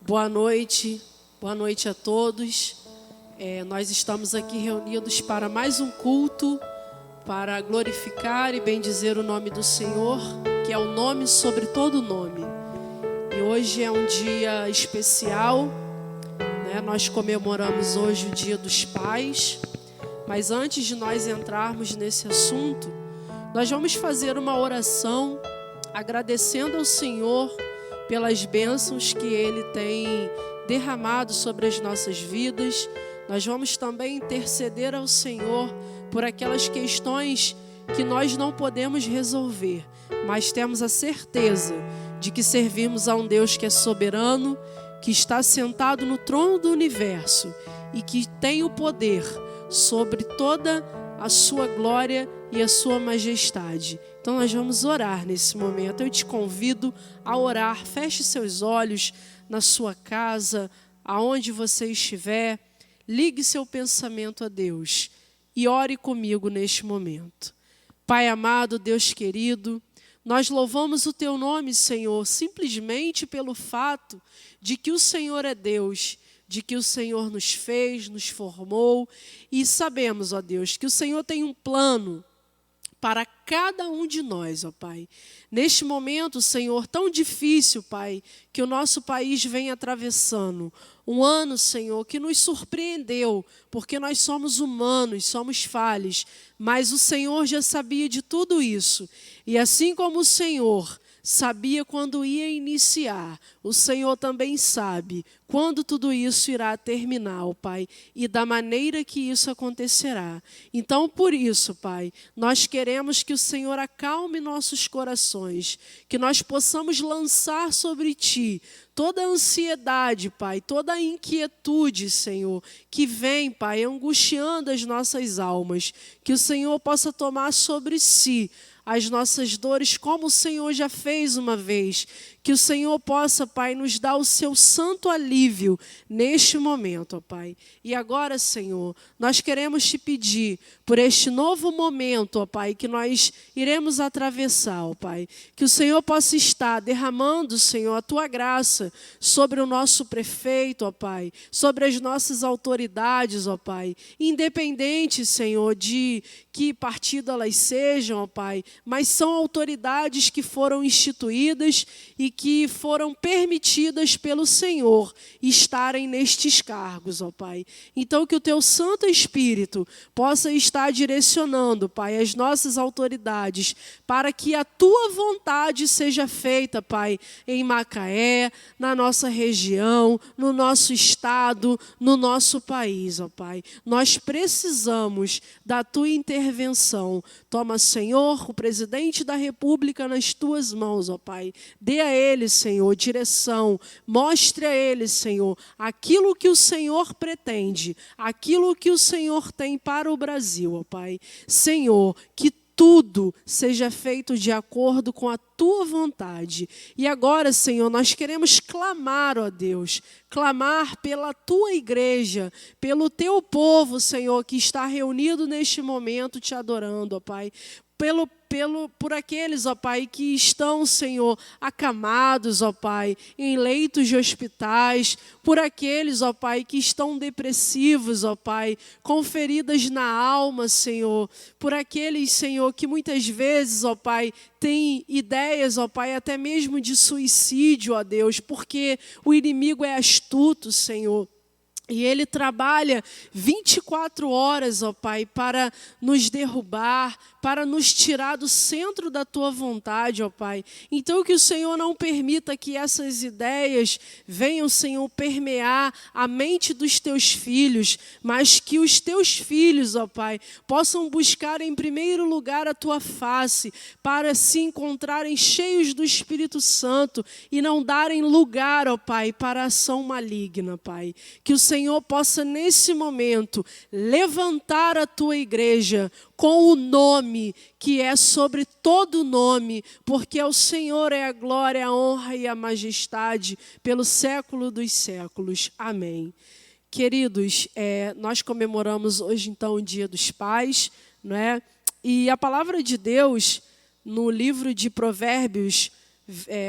Boa noite a todos. Nós estamos aqui reunidos para mais um culto, para glorificar e bendizer o nome do Senhor, que é o nome sobre todo nome. E hoje é um dia especial, né? Nós comemoramos hoje o Dia dos Pais, mas antes de nós entrarmos nesse assunto, nós vamos fazer uma oração agradecendo ao Senhor pelas bênçãos que Ele tem derramado sobre as nossas vidas. Nós vamos também interceder ao Senhor por aquelas questões que nós não podemos resolver, mas temos a certeza de que servimos a um Deus que é soberano, que está sentado no trono do universo e que tem o poder sobre toda a sua glória e a sua majestade. Então nós vamos orar nesse momento. Eu te convido a orar. Feche seus olhos na sua casa, aonde você estiver. Ligue seu pensamento a Deus e ore comigo neste momento. Pai amado, Deus querido, nós louvamos o Teu nome, Senhor, simplesmente pelo fato de que o Senhor é Deus, de que o Senhor nos fez, nos formou, e sabemos, ó Deus, que o Senhor tem um plano para cada um de nós, ó Pai. Neste momento, Senhor, tão difícil, Pai, que o nosso país vem atravessando. Um ano, Senhor, que nos surpreendeu, porque nós somos humanos, somos falhos, mas o Senhor já sabia de tudo isso. E assim como o Senhor sabia quando ia iniciar, o Senhor também sabe quando tudo isso irá terminar, ó Pai, e da maneira que isso acontecerá. Então, por isso, Pai, nós queremos que o Senhor acalme nossos corações, que nós possamos lançar sobre Ti toda a ansiedade, Pai, toda a inquietude, Senhor, que vem, Pai, angustiando as nossas almas, que o Senhor possa tomar sobre si as nossas dores, como o Senhor já fez uma vez. Que o Senhor possa, Pai, nos dar o Seu santo alívio neste momento, ó Pai. E agora, Senhor, nós queremos Te pedir por este novo momento, ó Pai, que nós iremos atravessar, ó Pai. Que o Senhor possa estar derramando, Senhor, a Tua graça sobre o nosso prefeito, ó Pai, sobre as nossas autoridades, ó Pai. Independente, Senhor, de que partido elas sejam, ó Pai, mas são autoridades que foram instituídas e que foram permitidas pelo Senhor estarem nestes cargos, ó Pai. Então que o Teu Santo Espírito possa estar direcionando, Pai, as nossas autoridades para que a Tua vontade seja feita, Pai, em Macaé, na nossa região, no nosso estado, no nosso país, ó Pai. Nós precisamos da Tua intervenção. Toma, Senhor, o presidente da República nas Tuas mãos, ó Pai. Dê a ele, Senhor, direção. Mostre a ele, Senhor, aquilo que o Senhor pretende, aquilo que o Senhor tem para o Brasil, ó Pai. Senhor, que tudo seja feito de acordo com a Tua vontade. E agora, Senhor, nós queremos clamar, ó Deus, clamar pela Tua igreja, pelo Teu povo, Senhor, que está reunido neste momento te adorando, ó Pai. Por aqueles, ó Pai, que estão, Senhor, acamados, ó Pai, em leitos de hospitais, por aqueles, ó Pai, que estão depressivos, ó Pai, com feridas na alma, Senhor, por aqueles, Senhor, que muitas vezes, ó Pai, têm ideias, ó Pai, até mesmo de suicídio, ó Deus, porque o inimigo é astuto, Senhor. E ele trabalha 24 horas, ó Pai, para nos derrubar, para nos tirar do centro da Tua vontade, ó Pai. Então que o Senhor não permita que essas ideias venham, Senhor, permear a mente dos Teus filhos, mas que os Teus filhos, ó Pai, possam buscar em primeiro lugar a Tua face, para se encontrarem cheios do Espírito Santo e não darem lugar, ó Pai, para a ação maligna, Pai. Que o Senhor possa, nesse momento, levantar a Tua igreja com o nome que é sobre todo nome, porque ao Senhor é a glória, a honra e a majestade pelo século dos séculos. Amém. Queridos, nós comemoramos hoje, então, o Dia dos Pais, não é? E a palavra de Deus, no livro de Provérbios,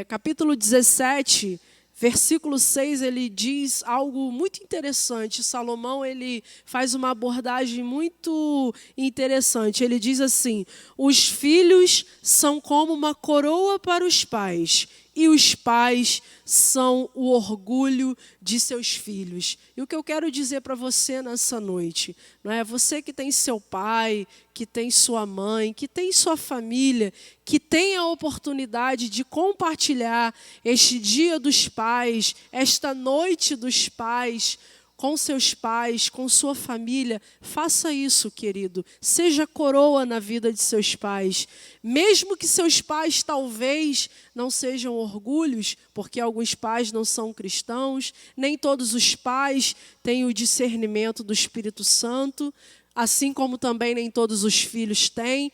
capítulo 17, versículo 6, ele diz algo muito interessante. Salomão, ele faz uma abordagem muito interessante. Ele diz assim: os filhos são como uma coroa para os pais, e os pais são o orgulho de seus filhos. E o que eu quero dizer para você nessa noite, não é? Você que tem seu pai, que tem sua mãe, que tem sua família, que tem a oportunidade de compartilhar este dia dos pais, esta noite dos pais, com seus pais, com sua família, faça isso, querido. Seja coroa na vida de seus pais. Mesmo que seus pais talvez não sejam orgulhos, porque alguns pais não são cristãos, nem todos os pais têm o discernimento do Espírito Santo, assim como também nem todos os filhos têm.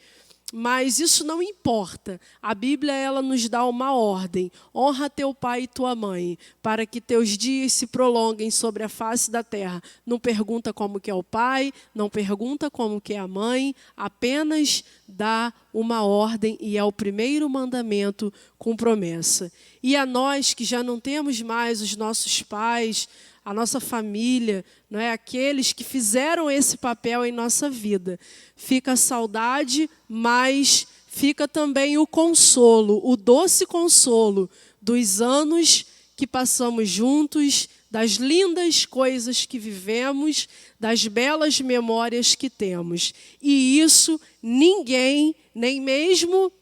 Mas isso não importa. A Bíblia, ela nos dá uma ordem: honra teu pai e tua mãe, para que teus dias se prolonguem sobre a face da terra. Não pergunta como que é o pai, não pergunta como que é a mãe, apenas dá uma ordem, e é o primeiro mandamento com promessa. E a nós que já não temos mais os nossos pais, a nossa família, não é? Aqueles que fizeram esse papel em nossa vida, fica a saudade, mas fica também o consolo, o doce consolo dos anos que passamos juntos, das lindas coisas que vivemos, das belas memórias que temos. E isso ninguém, nem mesmo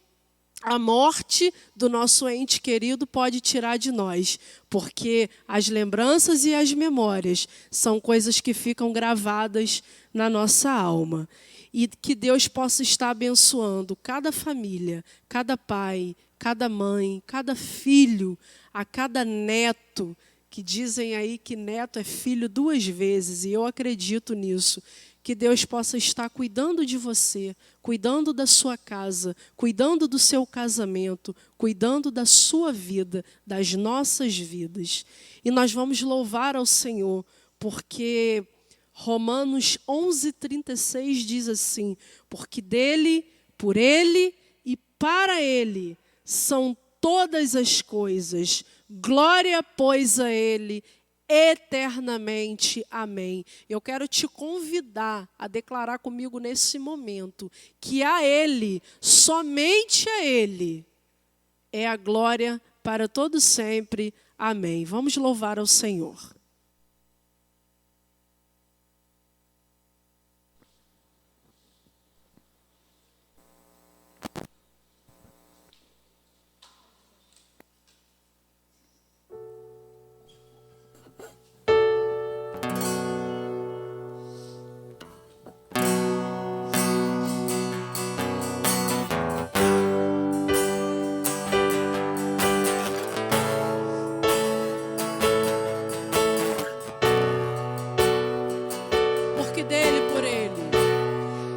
a morte do nosso ente querido, pode tirar de nós, porque as lembranças e as memórias são coisas que ficam gravadas na nossa alma. E que Deus possa estar abençoando cada família, cada pai, cada mãe, cada filho, a cada neto, que dizem aí que neto é filho 2 vezes, e eu acredito nisso. Que Deus possa estar cuidando de você, cuidando da sua casa, cuidando do seu casamento, cuidando da sua vida, das nossas vidas. E nós vamos louvar ao Senhor, porque Romanos 11:36 diz assim: porque dele, por ele e para ele são todas as coisas. Glória, pois, a ele eternamente. Amém. Eu quero te convidar a declarar comigo nesse momento que a Ele, somente a Ele, é a glória para todo sempre. Amém. Vamos louvar ao Senhor. Porque dele, por ele.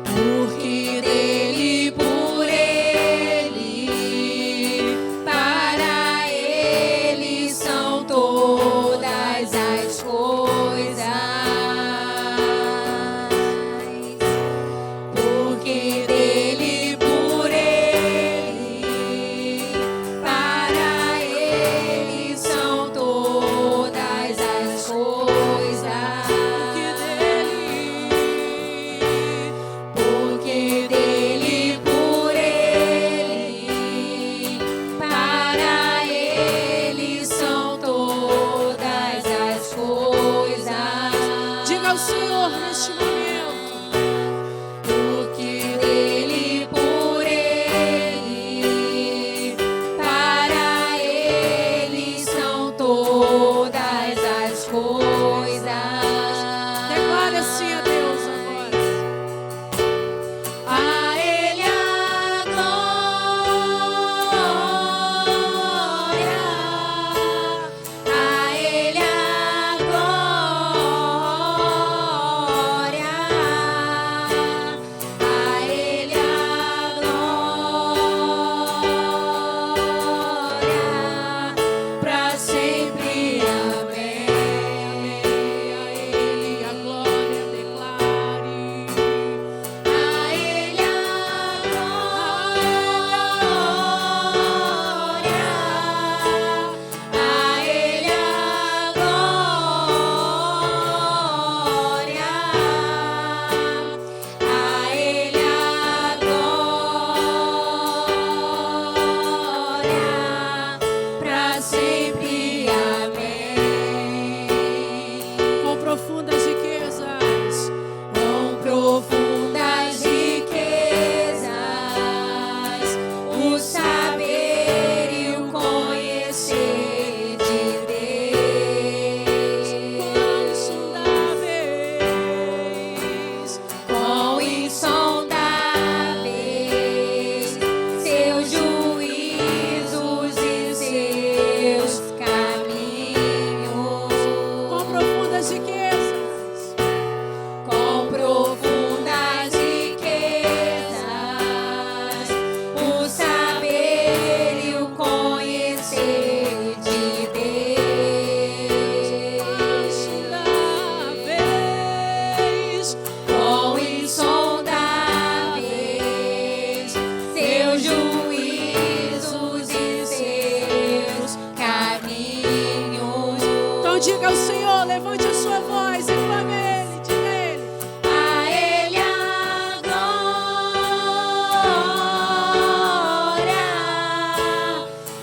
Porque dele, por ele, para ele são todas as coisas. Porque dele, por ele, para ele são todas as coisas. Porque dele, por ele, para ele são todas as coisas. Diga ao Senhor neste momento. Porque dele, por ele, para ele são todas as coisas. Declare assim a Deus agora. A ele a glória, a ele a glória, a ele a glória, pra sempre. Amém. A Ele a glória, declare. A ele a glória, a ele a sempre. Amém. Com profundas riquezas, Com profundas riquezas, o saber e o conhecer de Deus. quão insondáveis, Quão insondáveis seus juízos e seus caminhos. com profundas riquezas, Com profundas riquezas, o saber e o conhecer de Deus. insondáveis, Quão insondáveis seus juízos e seus caminhos. Então diga ao Senhor, levante a sua voz e clame a Ele, diga a Ele. A Ele a glória,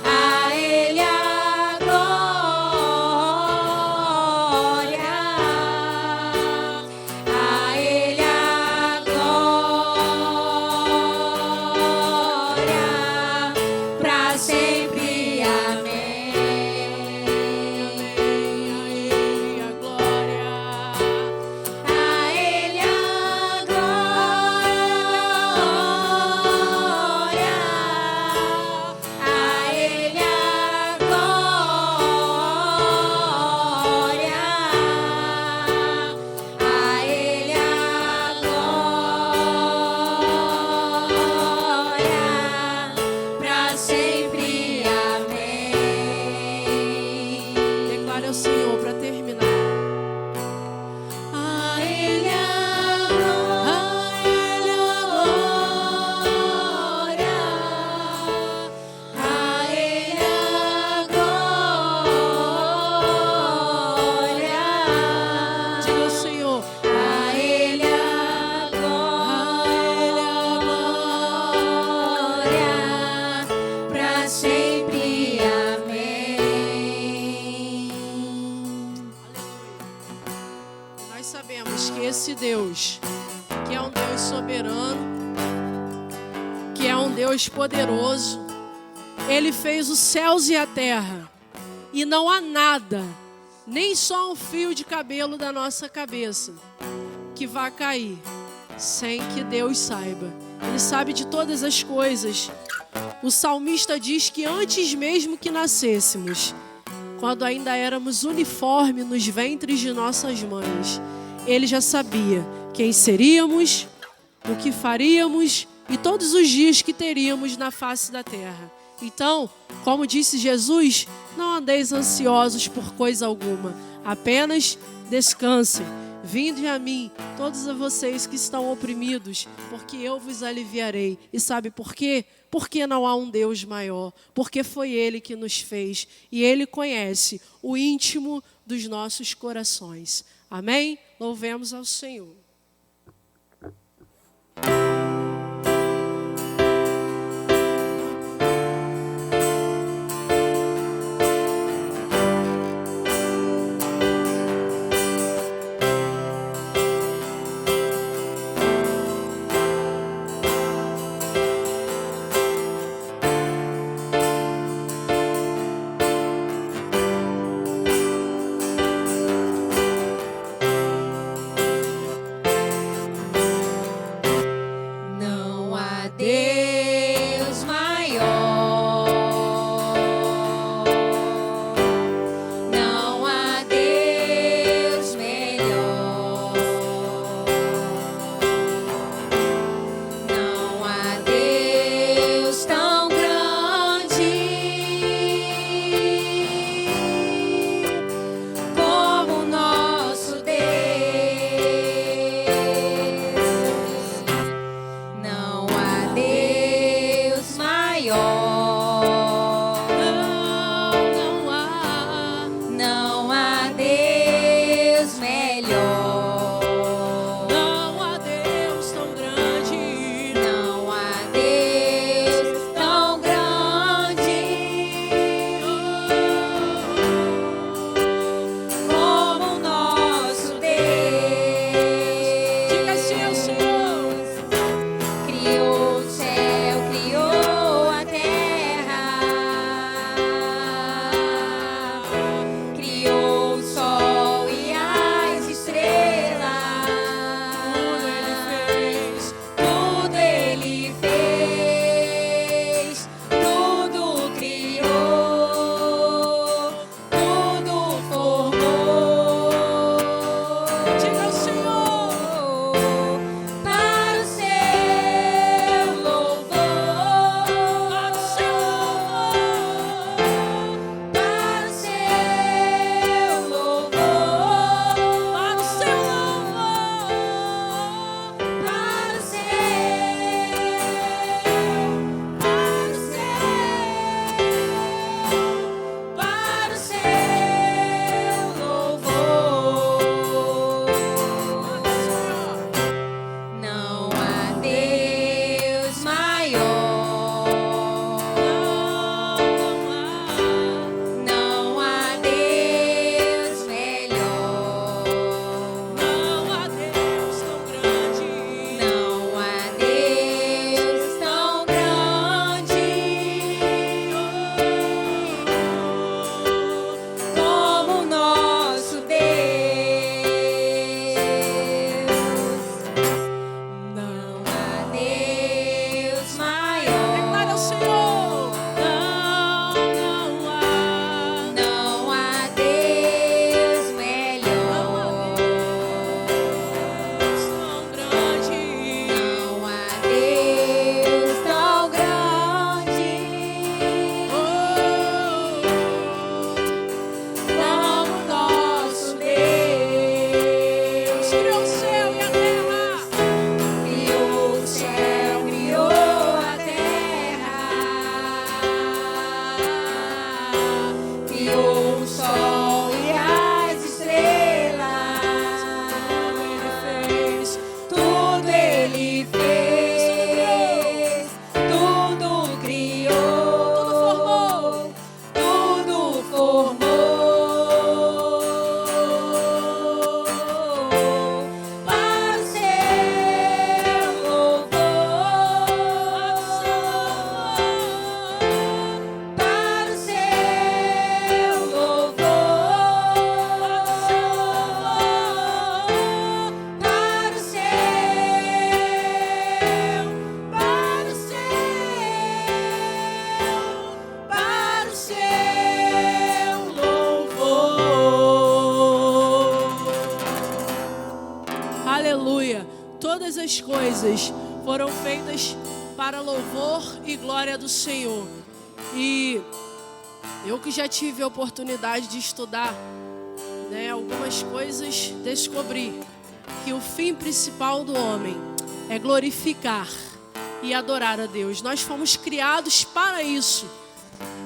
a Ele a glória, a Ele a glória, pra sempre. Amém. A glória. A Ele a glória, a Ele a glória, a Ele a glória, pra sempre. Amém. Declare ao Senhor para terminar. A Ele a glória, a Ele a glória, Diga ao Senhor. a Ele a glória, pra sempre. Amém. Nós sabemos que esse Deus, que é um Deus soberano, que é um Deus poderoso, Ele fez os céus e a terra. E não há nada, nem só um fio de cabelo da nossa cabeça, que vá cair sem que Deus saiba. Ele sabe de todas as coisas. O salmista diz que antes mesmo que nascêssemos, quando ainda éramos uniforme nos ventres de nossas mães, Ele já sabia quem seríamos, o que faríamos e todos os dias que teríamos na face da terra. Então, como disse Jesus, não andeis ansiosos por coisa alguma, apenas descansem. Vinde a mim, todos vocês que estão oprimidos, porque eu vos aliviarei. E sabe por quê? Porque não há um Deus maior, porque foi Ele que nos fez e Ele conhece o íntimo dos nossos corações. Amém? Louvemos ao Senhor. as coisas foram feitas para louvor e glória do Senhor. E eu que já tive a oportunidade de estudar, algumas coisas, descobri que o fim principal do homem é glorificar e adorar a Deus. Nós fomos criados para isso.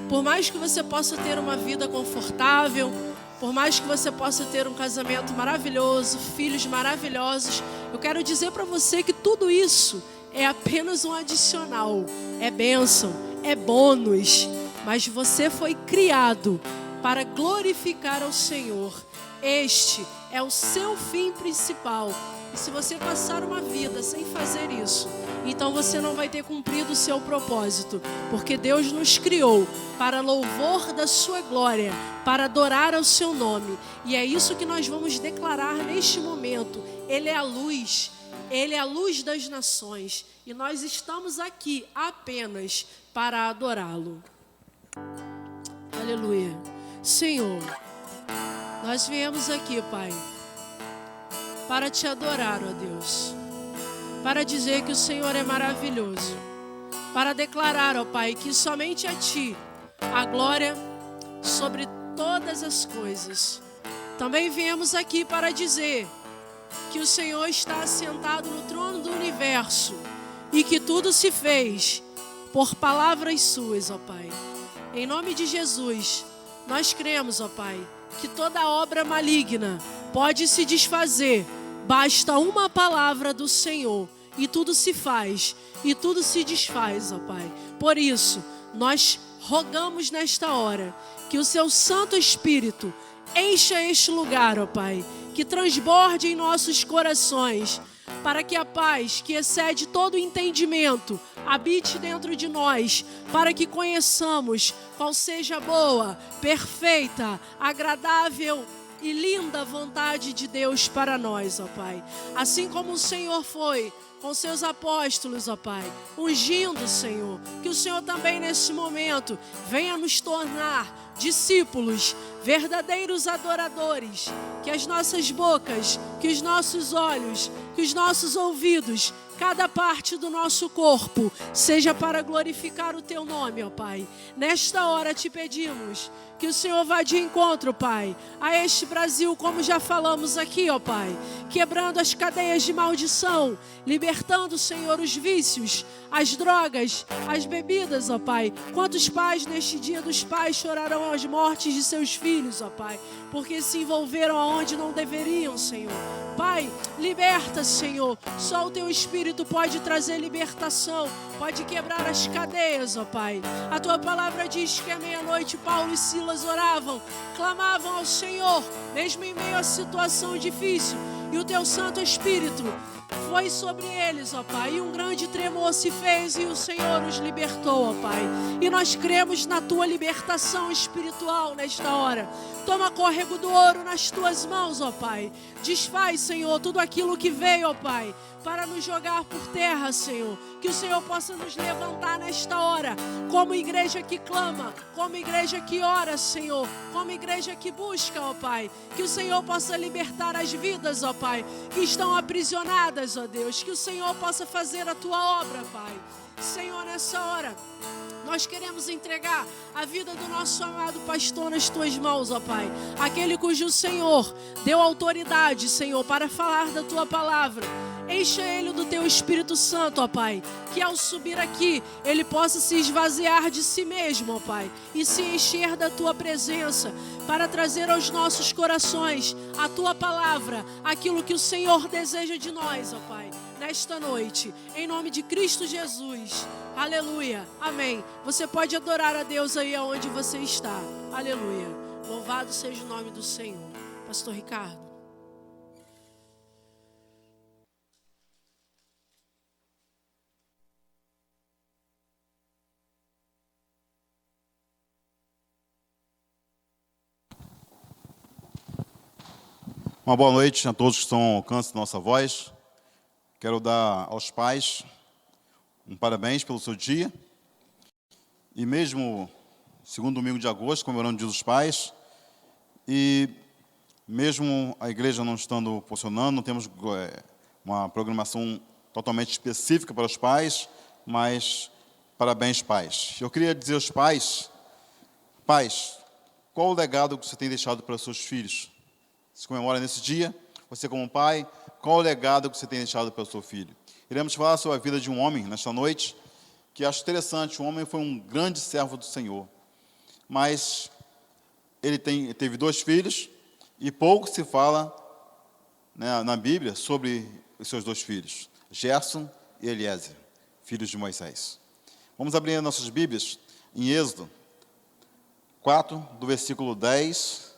Por mais que você possa ter uma vida confortável, por mais que você possa ter um casamento maravilhoso, filhos maravilhosos, eu quero dizer para você que tudo isso é apenas um adicional, é bênção, é bônus, mas você foi criado para glorificar ao Senhor. Este é o seu fim principal. E se você passar uma vida sem fazer isso, então você não vai ter cumprido o seu propósito, porque Deus nos criou para louvor da sua glória, para adorar ao seu nome. E é isso que nós vamos declarar neste momento. Ele é a luz, Ele é a luz das nações, e nós estamos aqui apenas para adorá-lo. Aleluia. Senhor, nós viemos aqui, Pai, para te adorar, ó Deus, para dizer que o Senhor é maravilhoso, para declarar, ó Pai, que somente a Ti a glória sobre todas as coisas. Também viemos aqui para dizer que o Senhor está assentado no trono do universo e que tudo se fez por palavras suas, ó Pai. Em nome de Jesus, nós cremos, ó Pai, que toda obra maligna pode se desfazer. Basta uma palavra do Senhor e tudo se faz, e tudo se desfaz, ó Pai. Por isso, nós rogamos nesta hora que o Seu Santo Espírito encha este lugar, ó Pai, que transborde em nossos corações, para que a paz que excede todo entendimento habite dentro de nós, para que conheçamos qual seja a boa, perfeita, agradável e linda vontade de Deus para nós, ó Pai. Assim como o Senhor foi com seus apóstolos, ó Pai, ungindo, Senhor, que o Senhor também nesse momento venha nos tornar discípulos, verdadeiros adoradores, que as nossas bocas, que os nossos olhos, que os nossos ouvidos, cada parte do nosso corpo seja para glorificar o Teu nome, ó Pai. Nesta hora te pedimos que o Senhor vá de encontro, Pai, a este Brasil, como já falamos aqui, ó Pai, quebrando as cadeias de maldição, libertando, Senhor, os vícios, as drogas, as bebidas, ó Pai. Quantos pais neste dia dos pais chorarão as mortes de seus filhos, ó Pai, porque se envolveram aonde não deveriam, Senhor. Pai, liberta, Senhor. Só o Teu Espírito pode trazer libertação, pode quebrar as cadeias, ó Pai. A Tua palavra diz que à meia-noite Paulo e Silas oravam, clamavam ao Senhor, mesmo em meio a situação difícil, e o Teu Santo Espírito foi sobre eles, ó Pai, e um grande tremor se fez e o Senhor os libertou, ó Pai. E nós cremos na Tua libertação espiritual nesta hora. Toma córrego do ouro nas Tuas mãos, ó Pai. Desfaz, Senhor, tudo aquilo que veio, ó Pai, para nos jogar por terra, Senhor. Que o Senhor possa nos levantar nesta hora, como igreja que clama, como igreja que ora, Senhor, como igreja que busca, ó Pai. Que o Senhor possa libertar as vidas, ó Pai, que estão aprisionadas, ó Deus. Que o Senhor possa fazer a Tua obra, Pai. Senhor, nessa hora, nós queremos entregar a vida do nosso amado pastor nas Tuas mãos, ó Pai. Aquele cujo Senhor deu autoridade, Senhor, para falar da Tua palavra. Encha ele do Teu Espírito Santo, ó Pai, que ao subir aqui, ele possa se esvaziar de si mesmo, ó Pai, e se encher da Tua presença, para trazer aos nossos corações a Tua palavra, aquilo que o Senhor deseja de nós, ó Pai, nesta noite, em nome de Cristo Jesus. Aleluia, amém. Você pode adorar a Deus aí aonde você está. Aleluia, louvado seja o nome do Senhor. Pastor Ricardo. Uma boa noite a todos que estão ao alcance da nossa voz. Quero dar aos pais um parabéns pelo seu dia. E mesmo segundo domingo de agosto, comemorando o Dia dos Pais, e mesmo a igreja não estando funcionando, não temos uma programação totalmente específica para os pais, mas parabéns, pais. Eu queria dizer aos pais, qual o legado que você tem deixado para os seus filhos? Se comemora nesse dia, você como pai, qual o legado que você tem deixado para o seu filho? Iremos falar sobre a vida de um homem nesta noite, que acho interessante. O homem foi um grande servo do Senhor, mas ele teve 2 filhos, e pouco se fala, né, na Bíblia sobre os seus 2 filhos, Gerson e Eliezer, filhos de Moisés. Vamos abrir nossas Bíblias em Êxodo 4, do versículo 10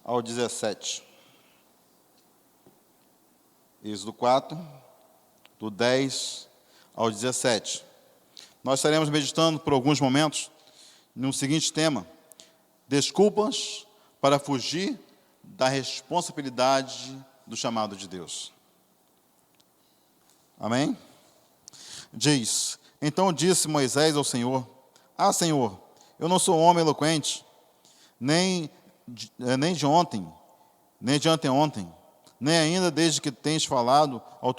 ao 17. Êxodo 4, do 10 ao 17. Nós estaremos meditando por alguns momentos no seguinte tema: desculpas para fugir da responsabilidade do chamado de Deus. Amém? Diz: então disse Moisés ao Senhor: Senhor, eu não sou homem eloquente, nem de ontem, nem de anteontem, nem ainda desde que tens falado ao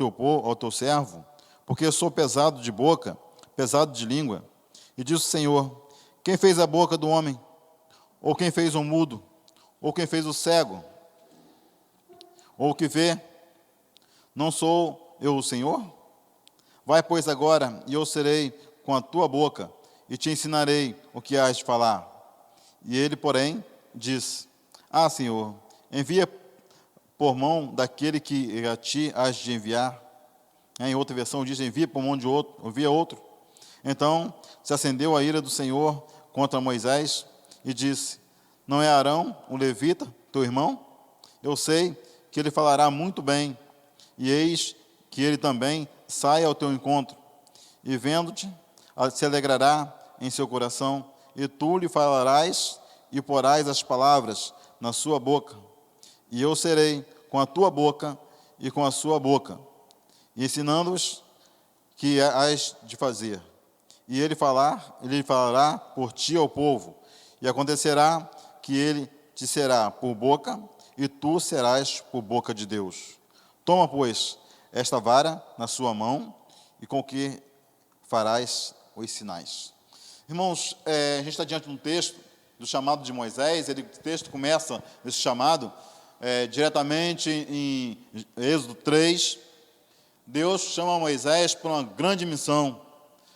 teu servo, porque eu sou pesado de boca, pesado de língua. E disse o Senhor: quem fez a boca do homem? Ou quem fez o mudo? Ou quem fez o cego? Ou o que vê? Não sou eu o Senhor? Vai, pois, agora, e eu serei com a tua boca, e te ensinarei o que hás de falar. E ele, porém, diz: Senhor, envia por mão daquele que a ti hás de enviar. Em outra versão diz: envia por mão de outro, envia outro. Então se acendeu a ira do Senhor contra Moisés, e disse: não é Arão, o levita, teu irmão? Eu sei que ele falará muito bem, e eis que ele também sai ao teu encontro, e vendo-te, se alegrará em seu coração, e tu lhe falarás e porás as palavras na sua boca, e eu serei com a tua boca e com a sua boca, ensinando-os que hás de fazer. E ele falará por ti ao povo, e acontecerá que ele te será por boca, e tu serás por boca de Deus. Toma, pois, esta vara na sua mão, e com que farás os sinais. Irmãos, a gente está diante de um texto do chamado de Moisés. O texto começa, esse chamado, diretamente em Êxodo 3. Deus chama Moisés para uma grande missão,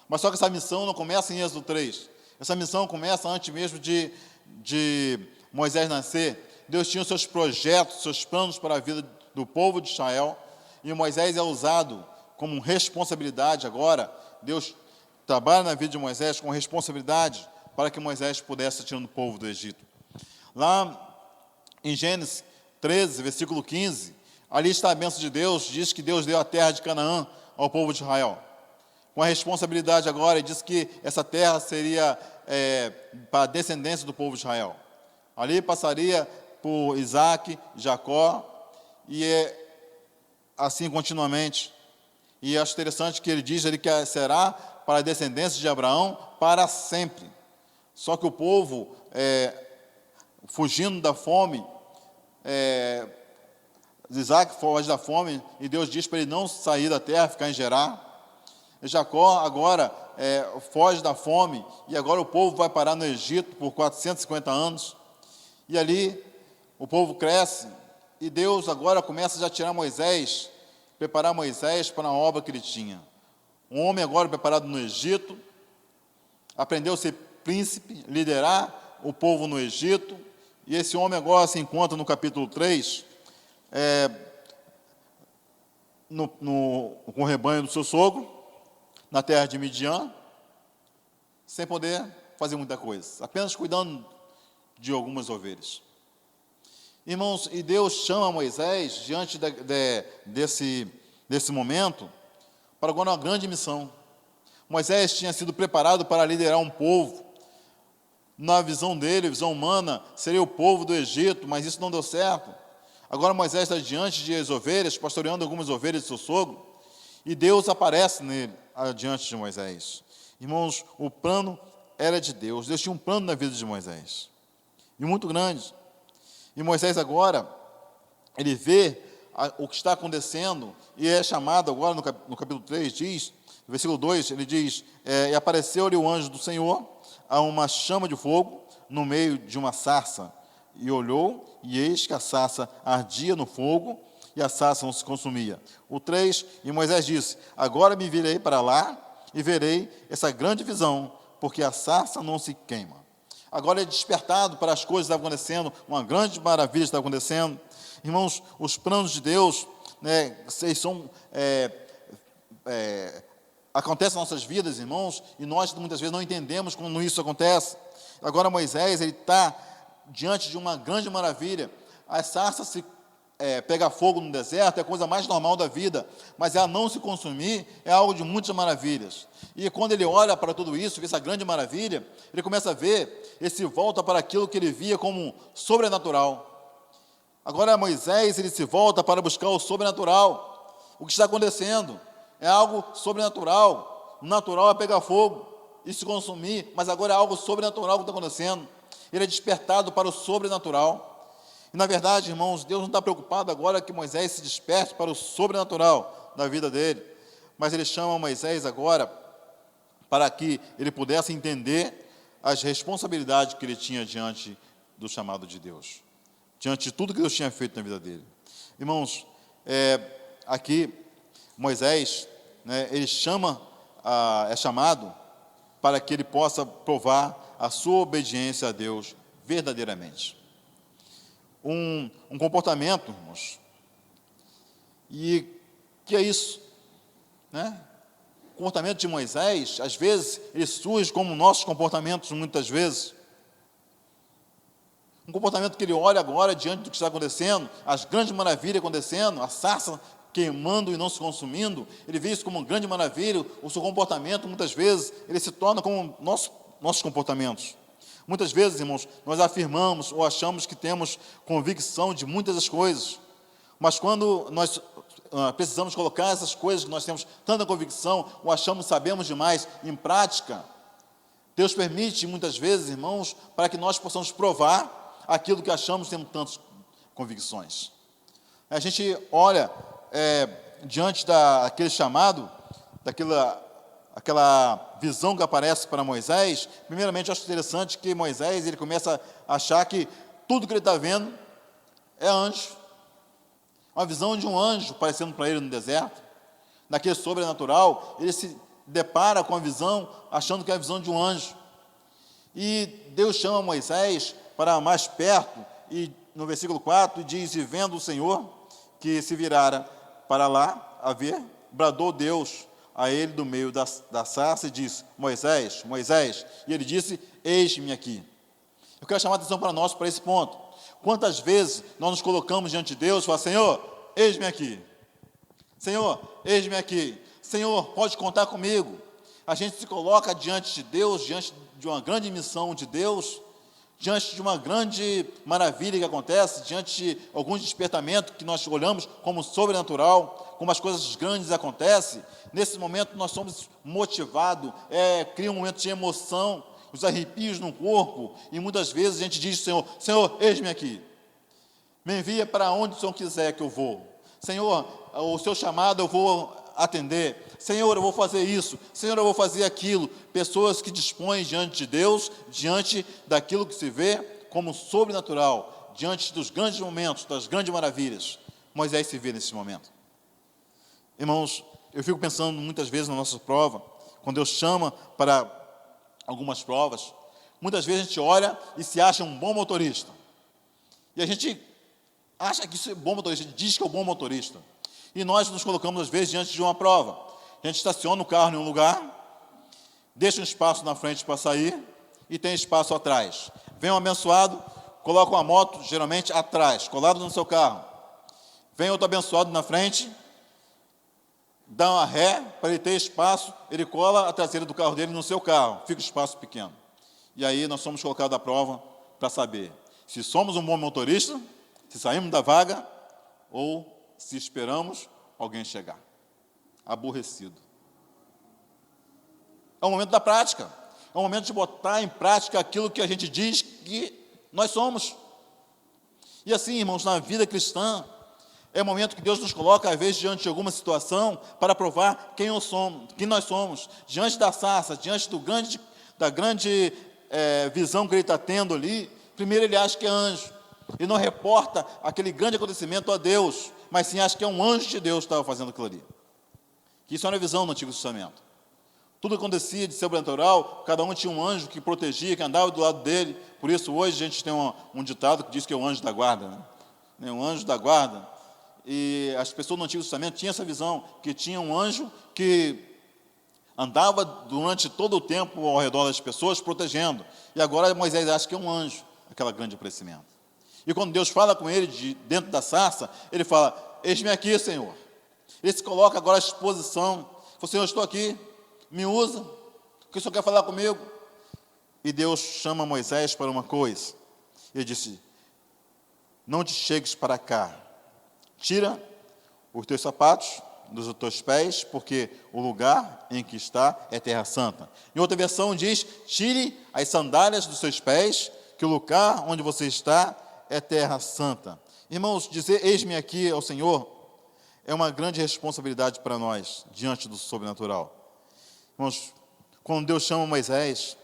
mas só que essa missão não começa em Êxodo 3. Essa missão começa antes mesmo de Moisés nascer. Deus tinha os seus projetos, seus planos para a vida do povo de Israel, e Moisés é usado como responsabilidade agora. Deus trabalha na vida de Moisés com responsabilidade para que Moisés pudesse tirar o povo do Egito. Lá em Gênesis 13, versículo 15, ali está a bênção de Deus. Diz que Deus deu a terra de Canaã ao povo de Israel, com a responsabilidade agora, e diz que essa terra seria para a descendência do povo de Israel. Ali passaria por Isaac, Jacó, e assim continuamente. E acho interessante que ele diz ali que será para a descendência de Abraão para sempre. Só que o povo, fugindo da fome, Isaac foge da fome, e Deus diz para ele não sair da terra, ficar em Gerar. E Jacó agora foge da fome, e agora o povo vai parar no Egito por 450 anos. E ali o povo cresce, e Deus agora começa já a tirar Moisés, preparar Moisés para a obra que ele tinha. Um homem agora preparado no Egito, aprendeu a ser príncipe, liderar o povo no Egito, e esse homem agora se encontra no capítulo 3, com o rebanho do seu sogro, na terra de Midian, sem poder fazer muita coisa, apenas cuidando de algumas ovelhas. Irmãos, e Deus chama Moisés, diante desse momento, para agora uma grande missão. Moisés tinha sido preparado para liderar um povo. Na visão dele, visão humana, seria o povo do Egito, mas isso não deu certo. Agora Moisés está diante de as ovelhas, pastoreando algumas ovelhas de seu sogro, e Deus aparece nele, diante de Moisés. Irmãos, o plano era de Deus. Deus tinha um plano na vida de Moisés, e muito grande. E Moisés agora, ele vê o que está acontecendo, e é chamado agora no capítulo 3, diz, no versículo 2, ele diz, e apareceu-lhe o anjo do Senhor a uma chama de fogo no meio de uma sarça, e olhou, e eis que a sarça ardia no fogo, e a sarça não se consumia. O 3, e Moisés disse, agora me virei para lá, e verei essa grande visão, porque a sarça não se queima. Agora é despertado para as coisas que estão acontecendo, uma grande maravilha está acontecendo. Irmãos, os planos de Deus, né, acontecem nas nossas vidas, irmãos, e nós muitas vezes não entendemos como isso acontece. Agora Moisés, ele está diante de uma grande maravilha. A sarça se pegar fogo no deserto é a coisa mais normal da vida, mas ela não se consumir é algo de muitas maravilhas. E quando ele olha para tudo isso, vê essa grande maravilha, ele começa a ver, ele se volta para aquilo que ele via como sobrenatural. Agora Moisés, ele se volta para buscar o sobrenatural. O que está acontecendo é algo sobrenatural. O natural é pegar fogo e se consumir, mas agora é algo sobrenatural que está acontecendo. Ele é despertado para o sobrenatural. E, na verdade, irmãos, Deus não está preocupado agora que Moisés se desperte para o sobrenatural da vida dele, mas ele chama Moisés agora para que ele pudesse entender as responsabilidades que ele tinha diante do chamado de Deus, diante de tudo que Deus tinha feito na vida dele. Irmãos, aqui Moisés, né, ele é chamado para que ele possa provar a sua obediência a Deus verdadeiramente. Um comportamento, irmãos, e que é isso, né? O comportamento de Moisés, às vezes, ele surge como nossos comportamentos, muitas vezes. Um comportamento que ele olha agora, diante do que está acontecendo, as grandes maravilhas acontecendo, a sarça queimando e não se consumindo, ele vê isso como uma grande maravilha. O seu comportamento, muitas vezes, ele se torna como nossos comportamentos. Muitas vezes, irmãos, nós afirmamos ou achamos que temos convicção de muitas das coisas, mas quando nós precisamos colocar essas coisas que nós temos tanta convicção, ou achamos, sabemos demais, em prática, Deus permite, muitas vezes, irmãos, para que nós possamos provar aquilo que achamos temos tantas convicções. A gente olha diante daquele chamado, aquela visão que aparece para Moisés. Primeiramente, eu acho interessante que Moisés, ele começa a achar que tudo que ele está vendo é anjo. Uma visão de um anjo aparecendo para ele no deserto. Naquele sobrenatural, ele se depara com a visão, achando que é a visão de um anjo. E Deus chama Moisés para mais perto, e no versículo 4 diz, e vendo o Senhor, que se virara para lá a ver, bradou Deus a ele do meio da sarça e disse, Moisés, Moisés, e ele disse, eis-me aqui. Eu quero chamar a atenção para nós, para esse ponto. Quantas vezes nós nos colocamos diante de Deus e falamos, Senhor, eis-me aqui. Senhor, eis-me aqui. Senhor, pode contar comigo. A gente se coloca diante de Deus, diante de uma grande missão de Deus, diante de uma grande maravilha que acontece, diante de algum despertamento que nós olhamos como sobrenatural, como as coisas grandes acontecem. Nesse momento nós somos motivados, cria um momento de emoção, os arrepios no corpo, e muitas vezes a gente diz, Senhor, Senhor, eis-me aqui. Me envia para onde o Senhor quiser que eu vou. Senhor, o seu chamado eu vou atender. Senhor, eu vou fazer isso. Senhor, eu vou fazer aquilo. Pessoas que dispõem diante de Deus, diante daquilo que se vê como sobrenatural, diante dos grandes momentos, das grandes maravilhas. Moisés se vê nesse momento. Irmãos, eu fico pensando muitas vezes na nossa prova, quando Deus chama para algumas provas, muitas vezes a gente olha e se acha um bom motorista. E a gente acha que isso é bom motorista, a gente diz que é um bom motorista. E nós nos colocamos, às vezes, diante de uma prova. A gente estaciona o carro em um lugar, deixa um espaço na frente para sair e tem espaço atrás. Vem um abençoado, coloca uma moto, geralmente, atrás, colado no seu carro. Vem outro abençoado na frente, dá uma ré para ele ter espaço, ele cola a traseira do carro dele no seu carro, fica o espaço pequeno. E aí nós somos colocados à prova para saber se somos um bom motorista, se saímos da vaga ou se esperamos alguém chegar. Aborrecido. É o momento da prática. É o momento de botar em prática aquilo que a gente diz que nós somos. E assim, irmãos, na vida cristã, É o momento que Deus nos coloca, às vezes, diante de alguma situação, para provar quem nós somos. Diante da sarça, diante da grande visão que ele está tendo ali, primeiro ele acha que é anjo. Ele não reporta aquele grande acontecimento a Deus, mas sim acha que é um anjo de Deus que estava fazendo aquilo ali. Isso era a visão no Antigo Testamento. Tudo acontecia de sobrenatural, cada um tinha um anjo que protegia, que andava do lado dele. Por isso, hoje, a gente tem um ditado que diz que é o anjo da guarda, né? Um anjo da guarda. E as pessoas no Antigo Testamento tinham essa visão, que tinha um anjo que andava durante todo o tempo ao redor das pessoas, protegendo. E agora Moisés acha que é um anjo, aquele grande aparecimento. E quando Deus fala com ele dentro da sarça, ele fala, eis-me aqui, Senhor. Ele se coloca agora à disposição. Fala, Senhor, eu estou aqui, me usa, o que o Senhor quer falar comigo? E Deus chama Moisés para uma coisa. Ele disse, não te chegues para cá, tira os teus sapatos dos teus pés, porque o lugar em que está é terra santa. Em outra versão diz, tire as sandálias dos seus pés, que o lugar onde você está é terra santa. Irmãos, dizer eis-me aqui ao Senhor é uma grande responsabilidade para nós, diante do sobrenatural. Irmãos, quando Deus chama Moisés,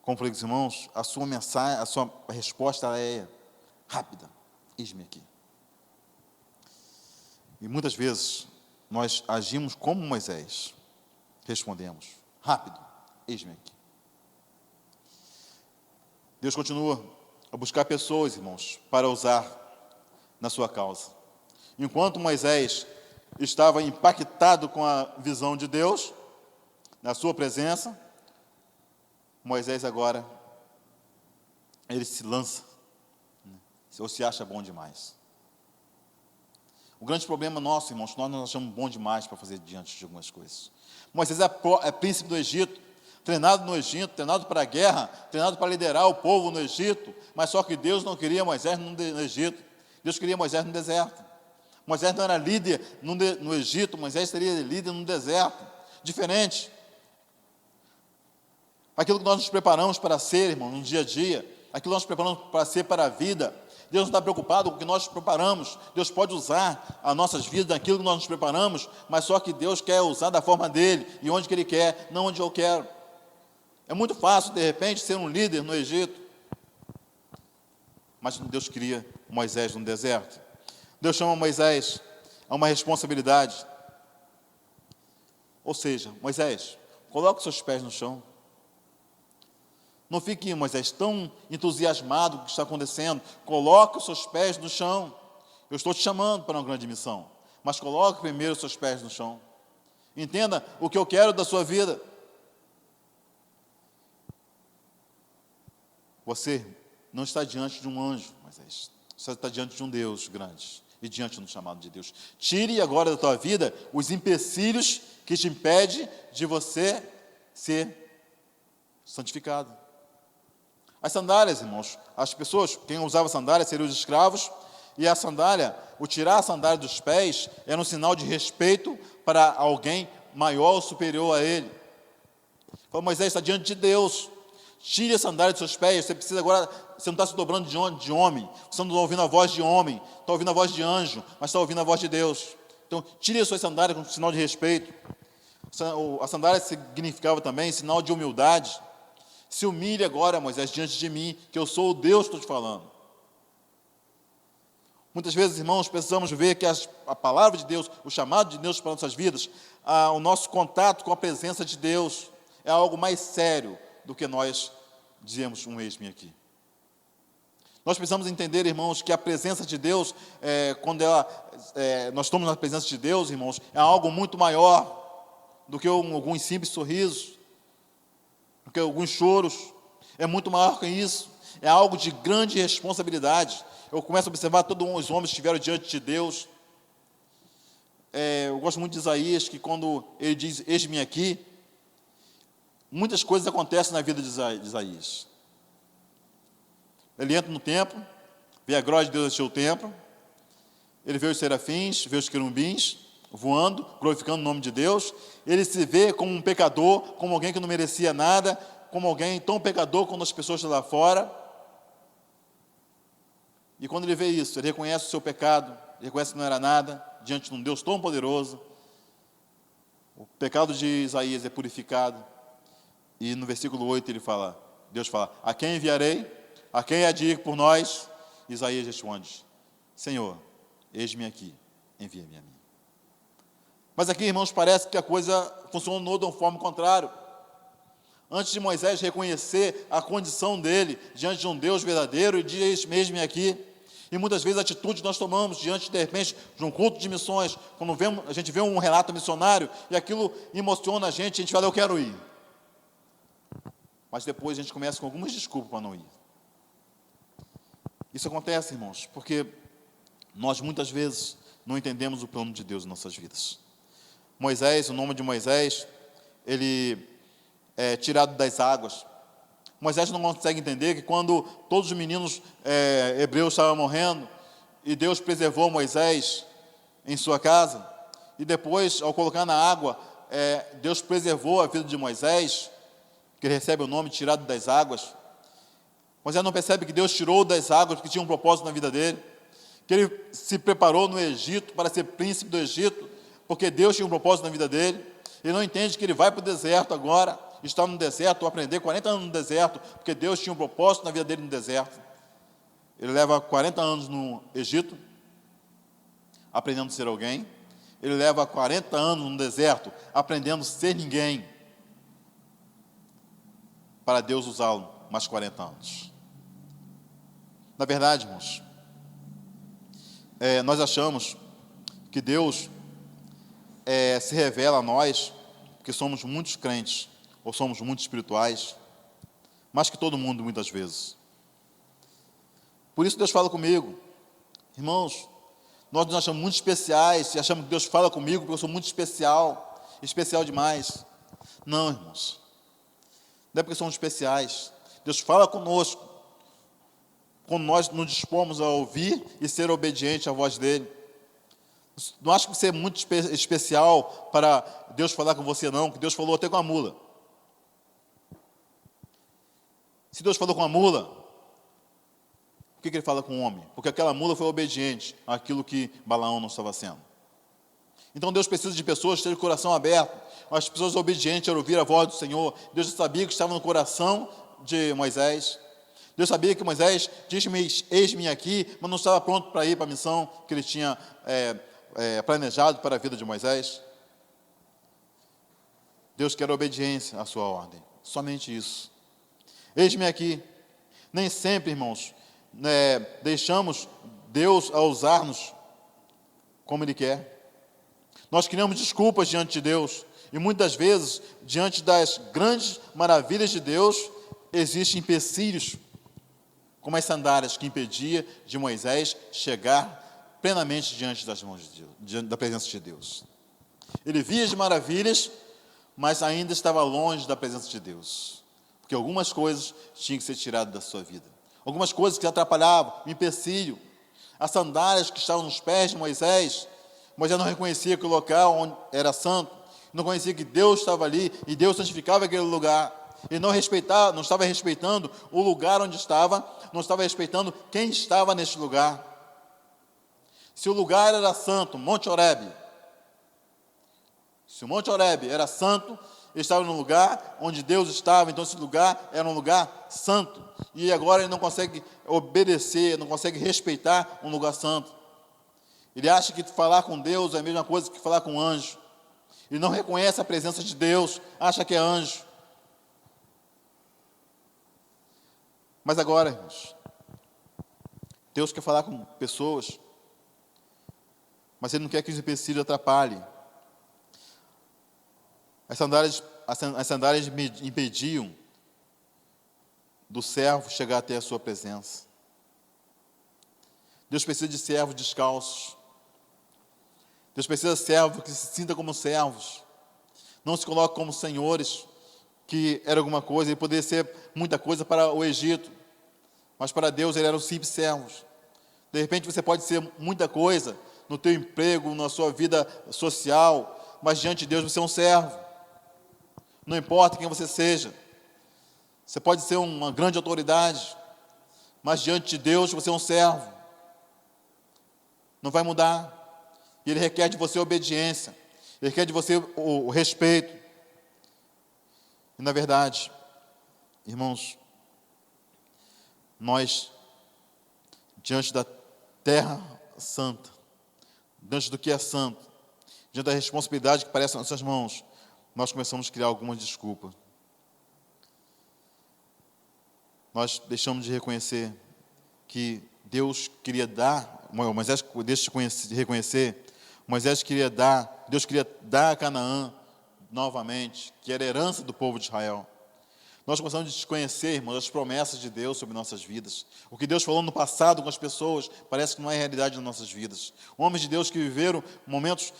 como falei com os irmãos, a sua mensagem, a sua resposta é rápida, eis-me aqui. E muitas vezes nós agimos como Moisés, respondemos, rápido, eis-me aqui. Deus continua a buscar pessoas, irmãos, para usar na sua causa. Enquanto Moisés estava impactado com a visão de Deus, na sua presença, Moisés agora, ele se lança, ou se acha bom demais. O grande problema nosso, irmãos, nós nos achamos bom demais para fazer diante de algumas coisas. Moisés é príncipe do Egito, treinado no Egito, treinado para a guerra, treinado para liderar o povo no Egito, mas só que Deus não queria Moisés no Egito, Deus queria Moisés no deserto. Moisés não era líder no Egito, Moisés seria líder no deserto, diferente. Aquilo que nós nos preparamos para ser, irmão, no dia a dia, aquilo que nós nos preparamos para ser para a vida, Deus não está preocupado com o que nós preparamos. Deus pode usar as nossas vidas naquilo que nós nos preparamos, mas só que Deus quer usar da forma dele, e onde que ele quer, não onde eu quero. É muito fácil, de repente, ser um líder no Egito, mas Deus queria Moisés no deserto. Deus chama Moisés a uma responsabilidade. Ou seja, Moisés, coloque seus pés no chão. Não fique, Moisés, tão entusiasmado com o que está acontecendo. Coloque os seus pés no chão. Eu estou te chamando para uma grande missão, mas coloque primeiro os seus pés no chão. Entenda o que eu quero da sua vida. Você não está diante de um anjo, Moisés. Você está diante de um Deus grande e diante do chamado de Deus. Tire agora da tua vida os empecilhos que te impedem de você ser santificado. As sandálias, irmãos, as pessoas, quem usava sandálias seriam os escravos, e a sandália, o tirar a sandália dos pés, era um sinal de respeito para alguém maior ou superior a ele. Falou, Moisés está diante de Deus, tire a sandália dos seus pés, você precisa agora, você não está se dobrando de homem, você não está ouvindo a voz de homem, está ouvindo a voz de anjo, mas está ouvindo a voz de Deus. Então, tire as suas sandálias como sinal de respeito. A sandália significava também sinal de humildade. Se humilhe agora, Moisés, diante de mim, que eu sou o Deus que estou te falando. Muitas vezes, irmãos, precisamos ver que a palavra de Deus, o chamado de Deus para nossas vidas, o nosso contato com a presença de Deus é algo mais sério do que nós dizemos um eis-me aqui. Nós precisamos entender, irmãos, que a presença de Deus, quando nós estamos na presença de Deus, irmãos, é algo muito maior do que alguns simples sorrisos, do que alguns choros. É muito maior que isso. É algo de grande responsabilidade. Eu começo a observar todos os homens que estiveram diante de Deus. Eu gosto muito de Isaías, que quando ele diz, eis-me aqui, muitas coisas acontecem na vida de Isaías. Ele entra no templo, vê a glória de Deus encher o templo, ele vê os serafins, vê os querubins voando, glorificando o nome de Deus. Ele se vê como um pecador, como alguém que não merecia nada, como alguém tão pecador quanto as pessoas lá fora. E quando ele vê isso, ele reconhece o seu pecado, ele reconhece que não era nada, diante de um Deus tão poderoso. O pecado de Isaías é purificado. E no versículo 8 Deus fala, a quem enviarei? A quem há de ir por nós? Isaías responde, Senhor, eis-me aqui, envia-me a mim. Mas aqui, irmãos, parece que a coisa funcionou de uma forma contrária. Antes de Moisés reconhecer a condição dele diante de um Deus verdadeiro, ele diz, eis-me aqui. E muitas vezes a atitude que nós tomamos diante, de repente, de um culto de missões, quando a gente vê um relato missionário, e aquilo emociona a gente fala, eu quero ir. Mas depois a gente começa com algumas desculpas para não ir. Isso acontece, irmãos, porque nós muitas vezes não entendemos o plano de Deus em nossas vidas. Moisés, o nome de Moisés, ele é tirado das águas. Moisés não consegue entender que quando todos os meninos hebreus estavam morrendo, e Deus preservou Moisés em sua casa, e depois, ao colocar na água, Deus preservou a vida de Moisés, que ele recebe o nome tirado das águas. Moisés não percebe que Deus tirou das águas, que tinha um propósito na vida dele, que ele se preparou no Egito para ser príncipe do Egito, porque Deus tinha um propósito na vida dele. Ele não entende que ele vai para o deserto agora, está no deserto, ou aprender 40 anos no deserto, porque Deus tinha um propósito na vida dele no deserto. Ele leva 40 anos no Egito, aprendendo a ser alguém. Ele leva 40 anos no deserto, aprendendo a ser ninguém, para Deus usá-lo mais 40 anos. Na verdade, irmãos, nós achamos que Deus se revela a nós, porque somos muitos crentes, ou somos muito espirituais, mais que todo mundo, muitas vezes. Por isso Deus fala comigo. Irmãos, nós nos achamos muito especiais, e achamos que Deus fala comigo porque eu sou muito especial, especial demais. Não, irmãos, não é porque somos especiais. Deus fala conosco quando nós nos dispomos a ouvir e ser obediente à voz dele. Não acho que você é muito especial para Deus falar com você, não, que Deus falou até com a mula. Se Deus falou com a mula, por que ele fala com o homem? Porque aquela mula foi obediente àquilo que Balaão não estava sendo. Então Deus precisa de pessoas que tenham o coração aberto, as pessoas obedientes a ouvir a voz do Senhor. Deus já sabia que estava no coração de Moisés. Deus sabia que Moisés disse-me, eis-me aqui, mas não estava pronto para ir para a missão que ele tinha planejado para a vida de Moisés. Deus quer obediência à sua ordem, somente isso. Eis-me aqui. Nem sempre, irmãos, deixamos Deus a usar-nos como Ele quer. Nós criamos desculpas diante de Deus, e muitas vezes, diante das grandes maravilhas de Deus, existem empecilhos, como as sandálias que impedia de Moisés chegar plenamente diante das mãos de Deus, diante da presença de Deus. Ele via as maravilhas, mas ainda estava longe da presença de Deus, porque algumas coisas tinham que ser tiradas da sua vida, algumas coisas que atrapalhavam, o empecilho, as sandálias que estavam nos pés de Moisés. Moisés não reconhecia que o local onde era santo, não conhecia que Deus estava ali e Deus santificava aquele lugar. Ele não estava respeitando o lugar onde estava, não estava respeitando quem estava neste lugar. Se o lugar era santo, Monte Horebe, se o Monte Horebe era santo, ele estava no lugar onde Deus estava, então esse lugar era um lugar santo. E agora ele não consegue obedecer, não consegue respeitar um lugar santo. Ele acha que falar com Deus é a mesma coisa que falar com um anjo. Ele não reconhece a presença de Deus, acha que é anjo. Mas agora, irmãos, Deus quer falar com pessoas, mas Ele não quer que os empecilhos atrapalhem. As sandálias me impediam do servo chegar até a sua presença. Deus precisa de servos descalços. Deus precisa de servos que se sintam como servos. Não se coloquem como senhores, que era alguma coisa. Ele poderia ser muita coisa para o Egito, mas para Deus ele era um simples servo. De repente você pode ser muita coisa no teu emprego, na sua vida social, mas diante de Deus você é um servo. Não importa quem você seja. Você pode ser uma grande autoridade, mas diante de Deus você é um servo. não vai mudar. E Ele requer de você obediência, Ele requer de você o respeito. E na verdade, irmãos, nós, diante da terra santa, diante do que é santo, diante da responsabilidade que parece nas nossas mãos, nós começamos a criar algumas desculpas. Nós deixamos de reconhecer que Deus queria dar, Moisés deixa de reconhecer, Deus queria dar a Canaã novamente, que era a herança do povo de Israel. Nós começamos a desconhecer, irmãos, as promessas de Deus sobre nossas vidas. O que Deus falou no passado com as pessoas parece que não é realidade nas nossas vidas. Homens de Deus que viveram momentos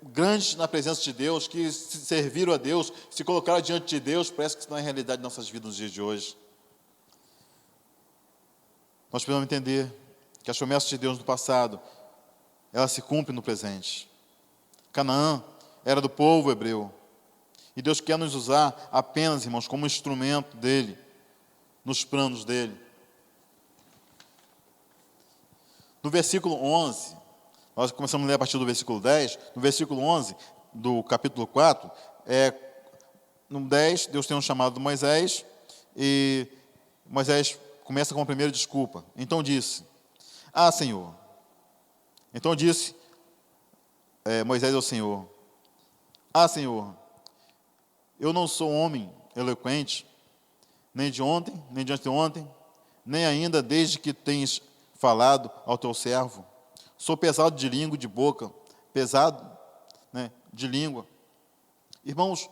grandes na presença de Deus, que serviram a Deus, se colocaram diante de Deus, parece que isso não é realidade nas nossas vidas nos dias de hoje. Nós precisamos entender que as promessas de Deus no passado, elas se cumprem no presente. Canaã era do povo hebreu. E Deus quer nos usar apenas, irmãos, como instrumento dEle, nos planos dEle. No versículo 11, nós começamos a ler a partir do versículo 10, no versículo 11 do capítulo 4, no 10, Deus tem um chamado de Moisés, e Moisés começa com a primeira desculpa. Então disse, Senhor. Então disse Moisés ao Senhor, Senhor, eu não sou homem eloquente, nem de ontem, nem de anteontem, nem ainda desde que tens falado ao teu servo. Sou pesado de língua e de boca, pesado, de língua. Irmãos,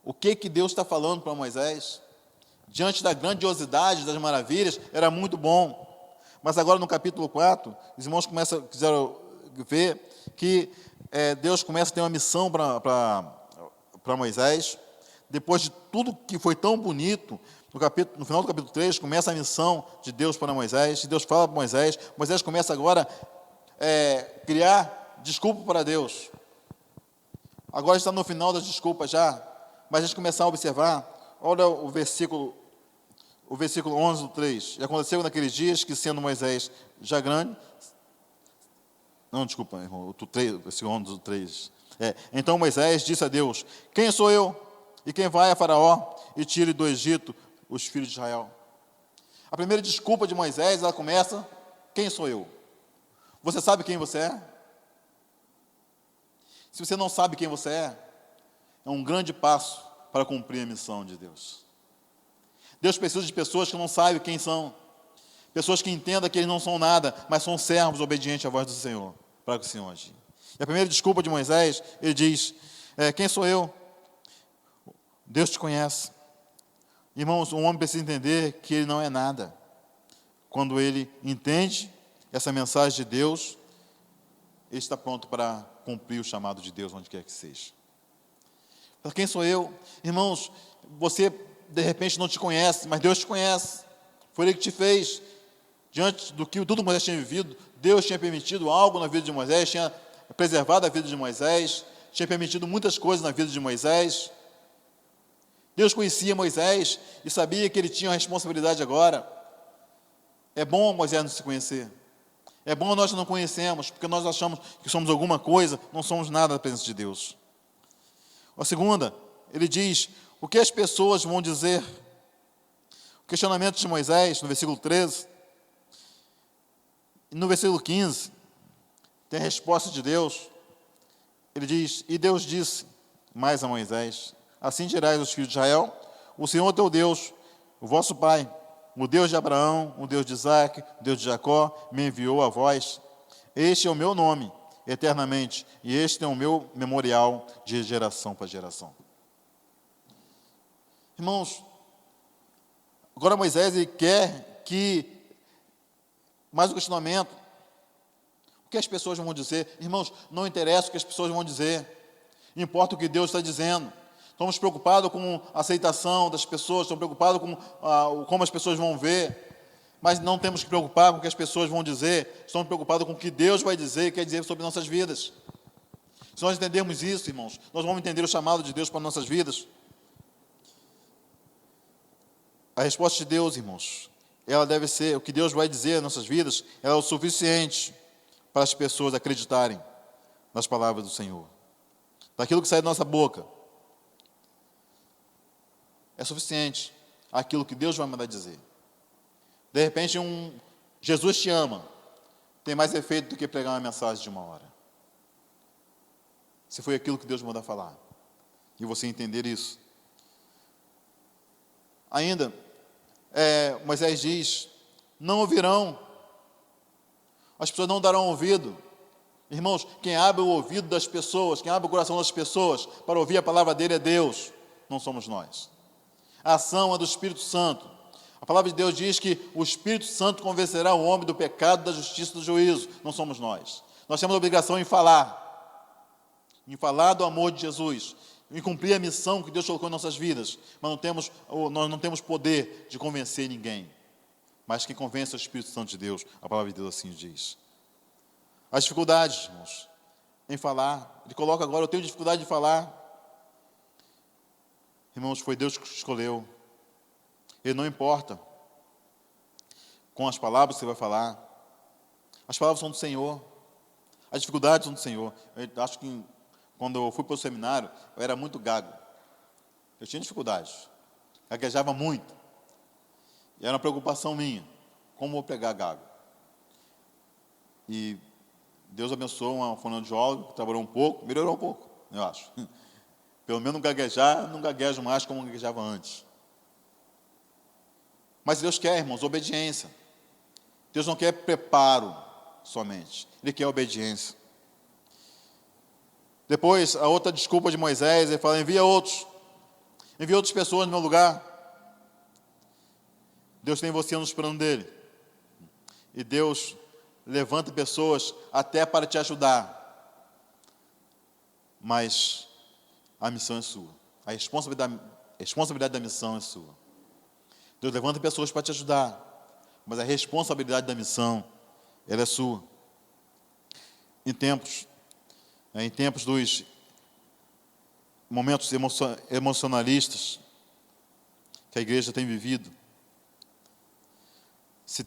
o que Deus está falando para Moisés? Diante da grandiosidade, das maravilhas, era muito bom. Mas agora no capítulo 4, os irmãos quiseram ver que Deus começa a ter uma missão para Moisés. Depois de tudo que foi tão bonito, no final do capítulo 3, começa a missão de Deus para Moisés. Deus fala para Moisés. Moisés começa agora a criar desculpa para Deus. Agora está no final das desculpas já. Mas a gente começar a observar, olha o versículo 11 do 3. E aconteceu naqueles dias que, sendo Moisés já grande... Não, desculpa, irmão, o versículo 11 do 3. Então Moisés disse a Deus, quem sou eu? E quem vai a Faraó e tire do Egito os filhos de Israel? A primeira desculpa de Moisés, ela começa, quem sou eu? Você sabe quem você é? Se você não sabe quem você é um grande passo para cumprir a missão de Deus. Deus precisa de pessoas que não sabem quem são, pessoas que entendam que eles não são nada, mas são servos obedientes à voz do Senhor, para que o Senhor agir. E a primeira desculpa de Moisés, ele diz, quem sou eu? Deus te conhece. Irmãos, um homem precisa entender que ele não é nada. Quando ele entende essa mensagem de Deus, ele está pronto para cumprir o chamado de Deus, onde quer que seja. Quem sou eu? Irmãos, você de repente não te conhece, mas Deus te conhece. Foi Ele que te fez. Diante do que tudo Moisés tinha vivido, Deus tinha permitido algo na vida de Moisés, tinha preservado a vida de Moisés, tinha permitido muitas coisas na vida de Moisés. Deus conhecia Moisés e sabia que ele tinha uma responsabilidade agora. É bom Moisés não se conhecer. É bom nós não conhecemos, porque nós achamos que somos alguma coisa, não somos nada na presença de Deus. A segunda, ele diz, o que as pessoas vão dizer? O questionamento de Moisés, no versículo 13, e no versículo 15, tem a resposta de Deus. Ele diz, e Deus disse mais a Moisés, assim dirás aos filhos de Israel, o Senhor teu Deus, o vosso Pai, o Deus de Abraão, o Deus de Isaac, o Deus de Jacó, me enviou a vós. Este é o meu nome, eternamente, e este é o meu memorial de geração para geração. Irmãos, agora Moisés ele quer que, mais um questionamento, o que as pessoas vão dizer? Irmãos, não interessa o que as pessoas vão dizer, importa o que Deus está dizendo. Estamos preocupados com a aceitação das pessoas, estamos preocupados com como as pessoas vão ver, mas não temos que preocupar com o que as pessoas vão dizer, estamos preocupados com o que Deus vai dizer e quer dizer sobre nossas vidas. Se nós entendermos isso, irmãos, nós vamos entender o chamado de Deus para nossas vidas. A resposta de Deus, irmãos, ela deve ser, o que Deus vai dizer em nossas vidas, ela é o suficiente. para as pessoas acreditarem nas palavras do Senhor. Daquilo que sai da nossa boca, é suficiente aquilo que Deus vai mandar dizer. De repente, Jesus te ama tem mais efeito do que pregar uma mensagem de 1 hora. Se foi aquilo que Deus manda falar, e você entender isso. Ainda, Moisés diz, não ouvirão, as pessoas não darão ouvido. Irmãos, quem abre o ouvido das pessoas, quem abre o coração das pessoas para ouvir a palavra dele é Deus, não somos nós. A ação é do Espírito Santo. A palavra de Deus diz que o Espírito Santo convencerá o homem do pecado, da justiça e do juízo, não somos nós. Nós temos a obrigação em falar do amor de Jesus, em cumprir a missão que Deus colocou em nossas vidas, mas nós não temos poder de convencer ninguém. Mas quem convence é o Espírito Santo de Deus, a palavra de Deus assim diz. As dificuldades, irmãos, em falar, ele coloca agora, eu tenho dificuldade de falar. Irmãos, foi Deus que escolheu. Ele não importa com as palavras que você vai falar. As palavras são do Senhor. As dificuldades são do Senhor. Eu acho que quando eu fui para o seminário, eu era muito gago. Eu tinha dificuldades. Gaguejava muito. E era uma preocupação minha. Como vou pregar gago? E Deus abençoou uma fonoaudióloga que trabalhou um pouco, melhorou um pouco, eu acho. Pelo menos não gaguejo mais como gaguejava antes. Mas Deus quer, irmãos, obediência. Deus não quer preparo somente. Ele quer obediência. Depois, a outra desculpa de Moisés, ele fala, envia outras pessoas no meu lugar. Deus tem você nos planos dele. E Deus levanta pessoas até para te ajudar. Mas a missão é sua. A responsabilidade da missão é sua. Deus levanta pessoas para te ajudar, mas a responsabilidade da missão, ela é sua. Em tempos dos momentos emocionalistas que a igreja tem vivido, se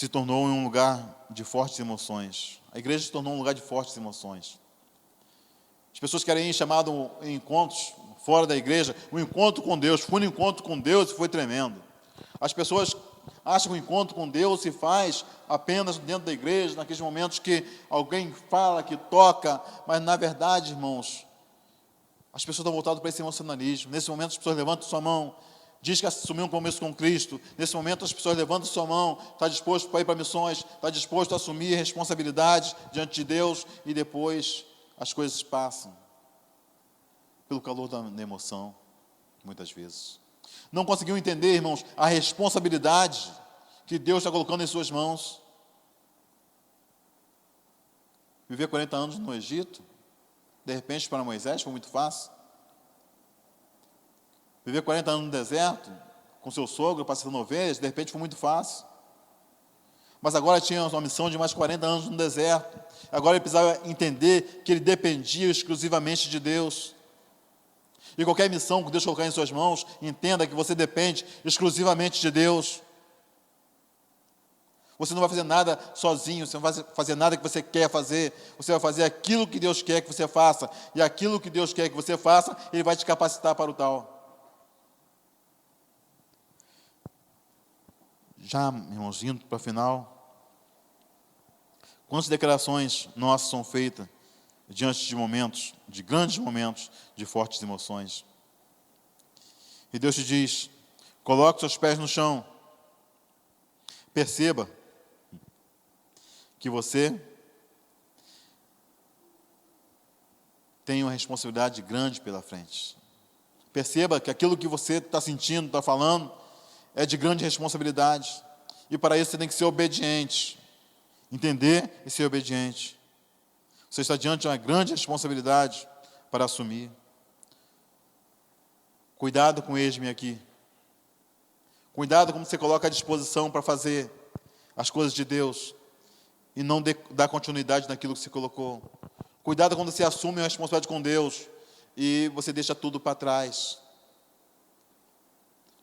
tornou um lugar de fortes emoções. A igreja se tornou um lugar de fortes emoções. As pessoas querem ir chamado em encontros fora da igreja, um encontro com Deus. Fui no encontro com Deus e foi tremendo. As pessoas acham que o encontro com Deus se faz apenas dentro da igreja, naqueles momentos que alguém fala, que toca, mas na verdade, irmãos, as pessoas estão voltadas para esse emocionalismo. Nesse momento as pessoas levantam sua mão, diz que assumiu um compromisso com Cristo. Nesse momento as pessoas levantam sua mão, está disposto para ir para missões, está disposto a assumir responsabilidades diante de Deus, e depois as coisas passam pelo calor da emoção, muitas vezes. Não conseguiu entender, irmãos, a responsabilidade que Deus está colocando em suas mãos. Viver 40 anos no Egito, de repente para Moisés foi muito fácil. Viver 40 anos no deserto, com seu sogro, passando ovelhas, de repente foi muito fácil. Mas agora tinha uma missão de mais 40 anos no deserto. Agora ele precisava entender que ele dependia exclusivamente de Deus. E qualquer missão que Deus colocar em suas mãos, entenda que você depende exclusivamente de Deus. Você não vai fazer nada sozinho, você não vai fazer nada que você quer fazer. Você vai fazer aquilo que Deus quer que você faça. E aquilo que Deus quer que você faça, Ele vai te capacitar para o tal. Já, irmãos, indo para o final, quantas declarações nossas são feitas diante de momentos, de grandes momentos, de fortes emoções? E Deus te diz, coloque seus pés no chão, perceba que você tem uma responsabilidade grande pela frente. Perceba que aquilo que você está sentindo, está falando, é de grande responsabilidade. E para isso você tem que ser obediente. Entender e ser obediente. Você está diante de uma grande responsabilidade para assumir. Cuidado com eis-me aqui. Cuidado como você coloca à disposição para fazer as coisas de Deus e não dá continuidade naquilo que você colocou. Cuidado quando você assume a responsabilidade com Deus e você deixa tudo para trás,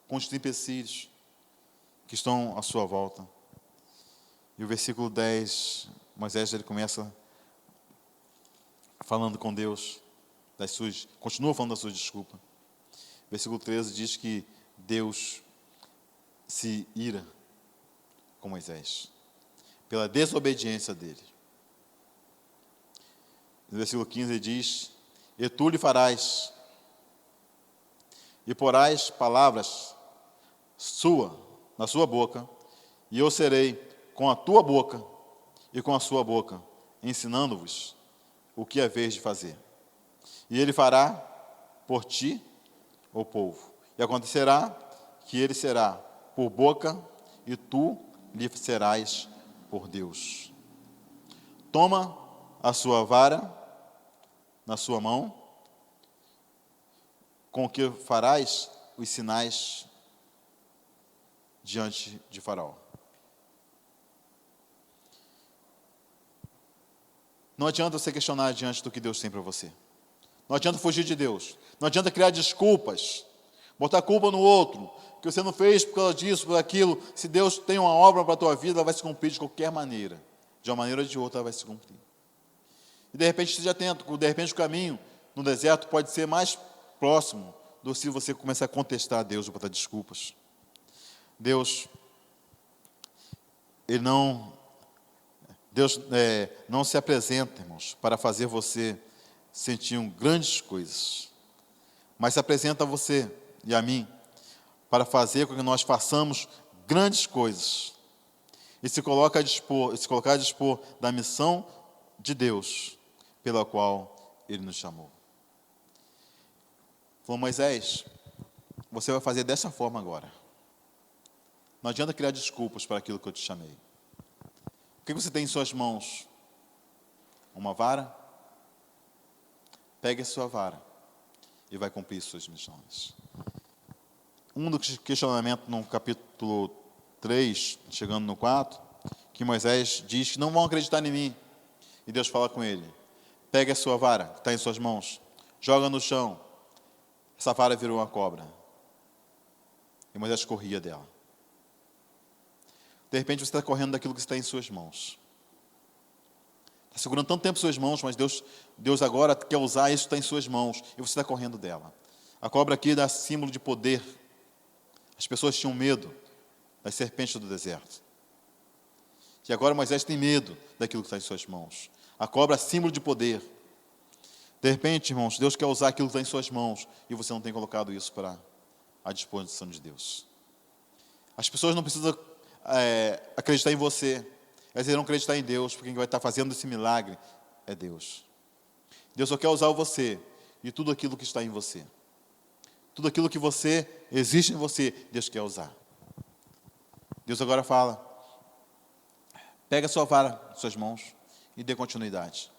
com os empecilhos que estão à sua volta. E o versículo 10 Moisés ele começa falando com Deus, continua falando da sua desculpa. Versículo 13 diz que Deus se ira com Moisés, pela desobediência dele. No versículo 15 ele diz: e tu lhe farás, e porás palavras na sua boca, e eu serei com a tua boca e com a sua boca, ensinando-vos o que é vez de fazer. E ele fará por ti o povo. E acontecerá que ele será por boca, e tu lhe serás por Deus. Toma a sua vara na sua mão, com que farás os sinais diante de Faraó. Não adianta você questionar diante do que Deus tem para você. Não adianta fugir de Deus. Não adianta criar desculpas, botar culpa no outro, que você não fez por causa disso, por aquilo. Se Deus tem uma obra para a tua vida, ela vai se cumprir de qualquer maneira. De uma maneira ou de outra, ela vai se cumprir. E de repente, esteja atento, de repente o caminho no deserto pode ser mais próximo do que se você começar a contestar a Deus ou botar desculpas. Deus não se apresenta, irmãos, para fazer você sentir grandes coisas, mas se apresenta a você e a mim para fazer com que nós façamos grandes coisas e se colocar a dispor da missão de Deus pela qual Ele nos chamou. Falou: Moisés, você vai fazer dessa forma agora. Não adianta criar desculpas para aquilo que eu te chamei. O que você tem em suas mãos? Uma vara? Pegue a sua vara e vai cumprir suas missões. Um dos questionamentos no capítulo 3, chegando no 4, que Moisés diz que não vão acreditar em mim. E Deus fala com ele: pegue a sua vara, que está em suas mãos, joga no chão. Essa vara virou uma cobra. E Moisés corria dela. De repente você está correndo daquilo que está em suas mãos. Está segurando tanto tempo em suas mãos, mas Deus agora quer usar isso que está em suas mãos. E você está correndo dela. A cobra aqui dá símbolo de poder. As pessoas tinham medo das serpentes do deserto. E agora Moisés tem medo daquilo que está em suas mãos. A cobra é símbolo de poder. De repente, irmãos, Deus quer usar aquilo que está em suas mãos e você não tem colocado isso para a disposição de Deus. As pessoas não precisam acreditar em você. Elas irão acreditar em Deus, porque quem vai estar fazendo esse milagre é Deus. Deus só quer usar você e tudo aquilo que está em você. Tudo aquilo que existe em você, Deus quer usar. Deus agora fala: pega a sua vara em suas mãos e dê continuidade.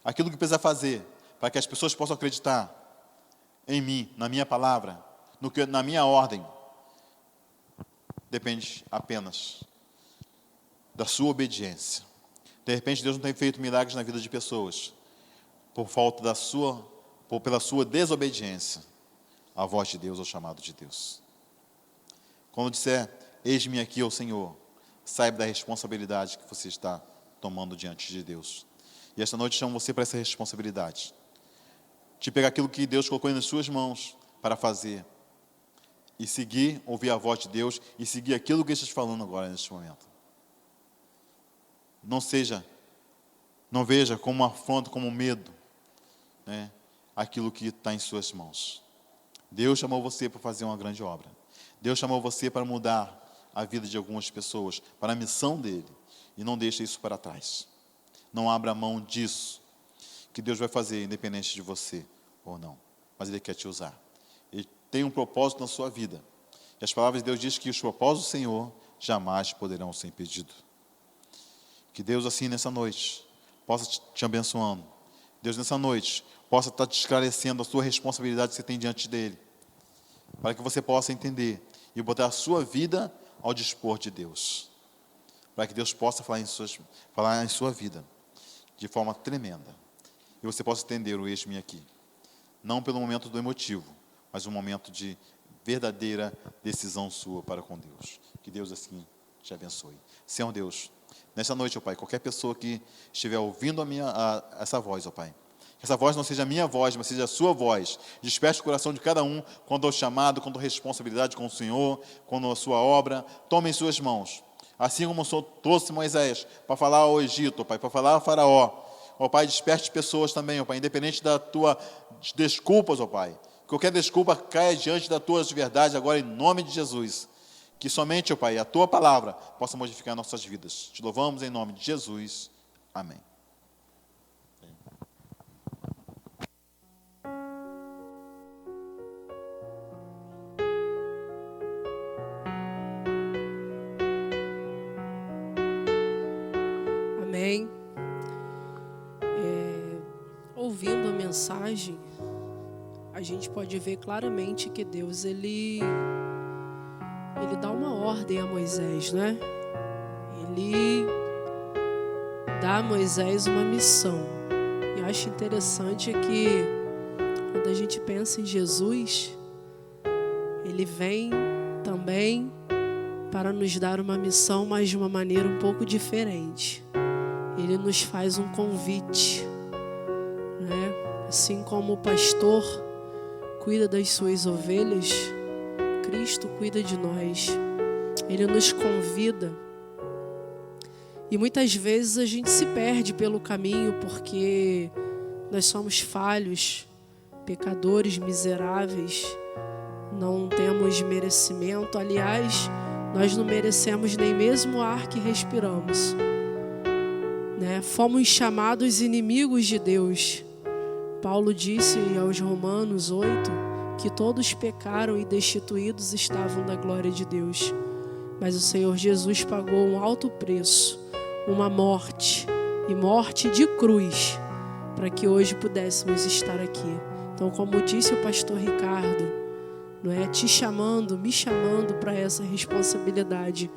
Aquilo que precisa fazer para que as pessoas possam acreditar em mim, na minha palavra, na minha ordem, depende apenas da sua obediência. De repente, Deus não tem feito milagres na vida de pessoas pela sua desobediência à voz de Deus, ao chamado de Deus. Quando disser: eis-me aqui, ó Senhor, saiba da responsabilidade que você está tomando diante de Deus. E esta noite chamo você para essa responsabilidade, de pegar aquilo que Deus colocou nas suas mãos para fazer, e seguir, ouvir a voz de Deus, e seguir aquilo que Ele está falando agora, neste momento. Não veja como uma afronta, como um medo, aquilo que está em suas mãos. Deus chamou você para fazer uma grande obra. Deus chamou você para mudar a vida de algumas pessoas, para a missão dEle, e não deixe isso para trás. Não abra mão disso, que Deus vai fazer, independente de você ou não. Mas Ele quer te usar. Ele tem um propósito na sua vida. E as palavras de Deus dizem que os propósitos do Senhor jamais poderão ser impedidos. Que Deus, assim, nessa noite, possa te abençoando. Deus, nessa noite, possa estar te esclarecendo a sua responsabilidade que você tem diante dEle, para que você possa entender e botar a sua vida ao dispor de Deus, para que Deus possa falar em sua vida de forma tremenda, e você possa entender o eis-me aqui, não pelo momento do emotivo, mas um momento de verdadeira decisão sua para com Deus. Que Deus assim te abençoe. Senhor Deus, Nessa noite, ó Pai, qualquer pessoa que estiver ouvindo essa voz, ó Pai, que essa voz não seja a minha voz, mas seja a sua voz. Desperte o coração de cada um quando ao chamado, quando à responsabilidade com o Senhor, quando a sua obra. Tome em suas mãos. Assim como o Senhor trouxe Moisés para falar ao Egito, ó Pai, para falar a Faraó. Ó Pai, desperte pessoas também, ó Pai, independente das tuas desculpas, ó Pai. Qualquer desculpa caia diante das tuas verdades agora, em nome de Jesus. Que somente, ó Pai, a tua palavra possa modificar nossas vidas. Te louvamos em nome de Jesus. Amém. Amém. Ouvindo a mensagem, a gente pode ver claramente que Deus, ele dá uma ordem a Moisés, né? Ele dá a Moisés uma missão. E eu acho interessante que quando a gente pensa em Jesus, ele vem também para nos dar uma missão, mas de uma maneira um pouco diferente. Ele nos faz um convite, né? Assim como o pastor cuida das suas ovelhas, Cristo cuida de nós. Ele nos convida. E muitas vezes a gente se perde pelo caminho porque nós somos falhos, pecadores, miseráveis, não temos merecimento. Aliás, nós não merecemos nem mesmo o ar que respiramos, né? Fomos chamados inimigos de Deus. Paulo disse aos Romanos 8 que todos pecaram e destituídos estavam da glória de Deus. Mas o Senhor Jesus pagou um alto preço, uma morte, e morte de cruz, para que hoje pudéssemos estar aqui. Então, como disse o pastor Ricardo, não é? Te chamando, me chamando para essa responsabilidade.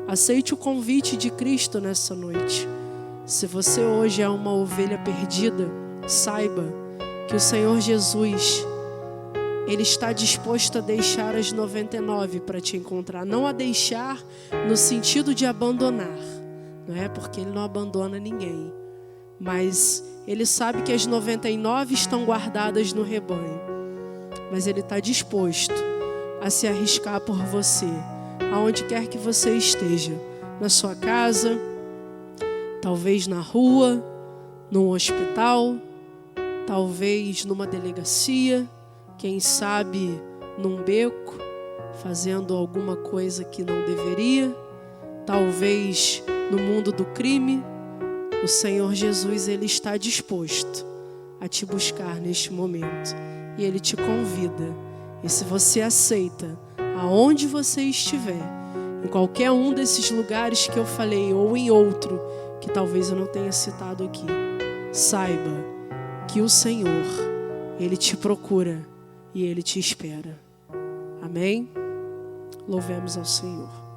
Aceite o convite de Cristo nessa noite. Se você hoje é uma ovelha perdida, saiba que o Senhor Jesus, Ele está disposto a deixar as 99 para te encontrar. Não a deixar no sentido de abandonar, não é? Porque Ele não abandona ninguém. Mas Ele sabe que as 99 estão guardadas no rebanho. Mas Ele está disposto a se arriscar por você, aonde quer que você esteja. Na sua casa, talvez na rua, num hospital, talvez numa delegacia, quem sabe num beco, fazendo alguma coisa que não deveria, talvez no mundo do crime. O Senhor Jesus, Ele está disposto a te buscar neste momento. E Ele te convida. E se você aceita, aonde você estiver, em qualquer um desses lugares que eu falei, ou em outro, que talvez eu não tenha citado aqui, saiba que o Senhor, Ele te procura e Ele te espera. Amém? Louvemos ao Senhor.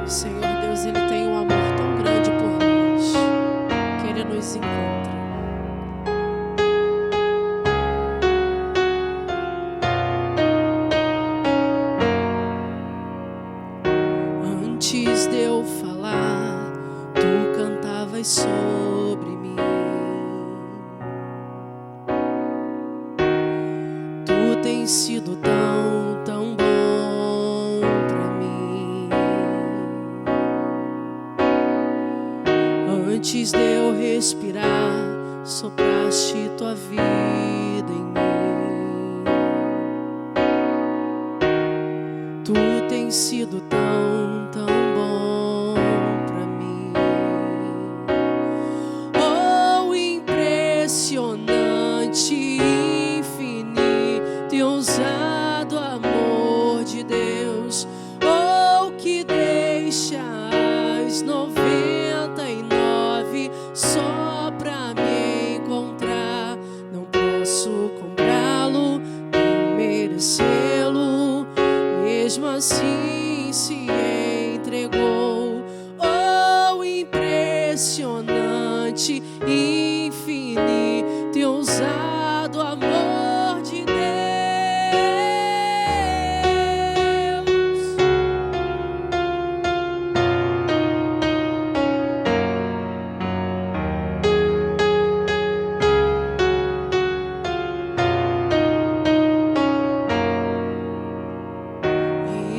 O Senhor Deus, Ele tem um amor tão grande por nós, que Ele nos encontra. Antes de eu falar, tu cantavas sobre mim. Tu tens sido tão, tão bom pra mim. Antes de eu respirar, sopraste tua vida em mim. Tu tens sido tão, tão bom pra mim. Oh, impressionante, infinito e ousado amor de Deus. Oh, que deixa as 99 só pra me encontrar. Não posso comprá-lo, nem merecê-lo, mesmo assim se entregou. Oh, impressionante, infinito e ousado amor de Deus.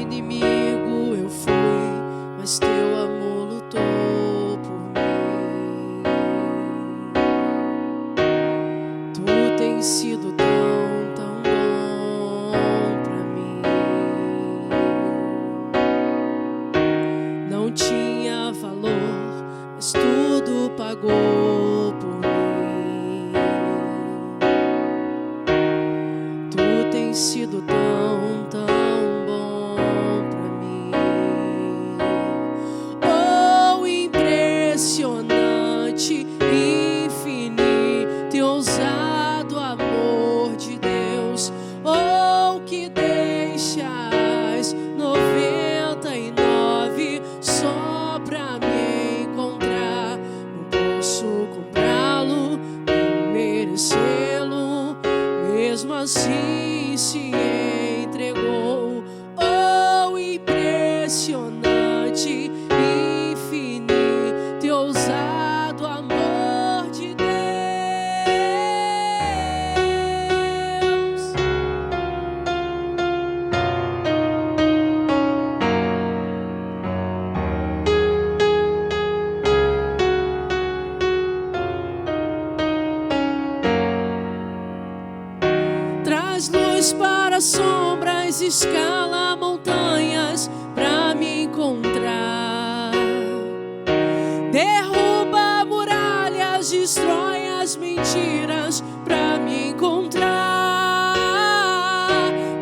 Inimigo eu fui, mas teu amor lutou por mim. Tu tens sido tão, tão bom pra mim. Não tinha valor, mas tudo pagou por mim. Tu tens sido tão, tão bom pra mim. Oh, impressionante, infinito e ousado amor de Deus. Oh, que deixas 99 só pra me encontrar. Não posso comprá-lo, nem merecê-lo, mesmo assim se entregou. Oh, impressionante, infinito e ousado amor de Deus. Traz luz para sombras, escala montanhas pra me encontrar. Derruba muralhas, destrói as mentiras pra me encontrar.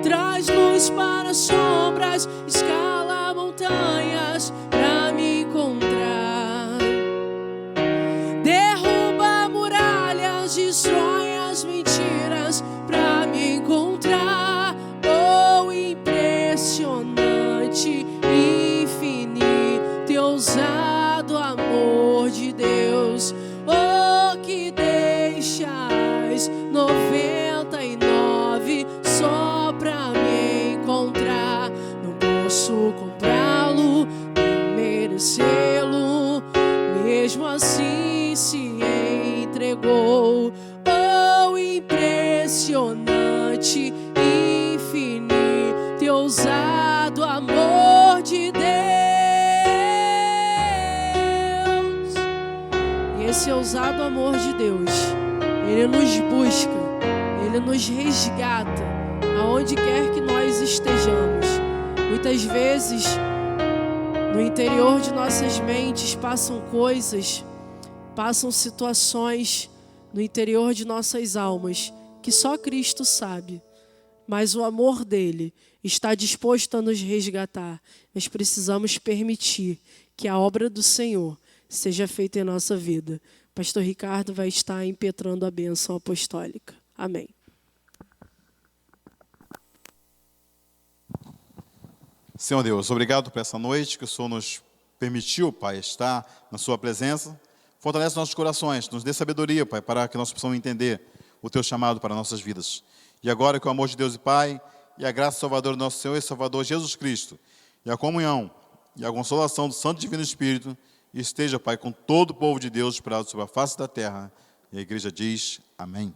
Traz luz para sombras, escala montanhas pra me encontrar. Derruba muralhas, destrói as mentiras pra me encontrar. Oh, impressionante, infinito e ousado amor de Deus. Oh, que deixas 99 só pra me encontrar. Não posso comprá-lo, nem merecê-lo, mesmo assim se entregou. Oh, impressionante, infinito e ousado amor de Deus. E esse ousado amor de Deus, Ele nos busca, Ele nos resgata, aonde quer que nós estejamos. Muitas vezes, no interior de nossas mentes passam coisas, passam situações no interior de nossas almas que só Cristo sabe, mas o amor dele está disposto a nos resgatar. Nós precisamos permitir que a obra do Senhor seja feita em nossa vida. Pastor Ricardo vai estar impetrando a bênção apostólica. Amém. Senhor Deus, obrigado por essa noite que o Senhor nos permitiu, Pai, estar na sua presença. Fortalece nossos corações, nos dê sabedoria, Pai, para que nós possamos entender o Teu chamado para nossas vidas. E agora, que o amor de Deus e Pai, e a graça do Salvador, nosso Senhor e Salvador Jesus Cristo, e a comunhão e a consolação do Santo Divino Espírito, esteja, Pai, com todo o povo de Deus espalhado sobre a face da terra. E a igreja diz, amém.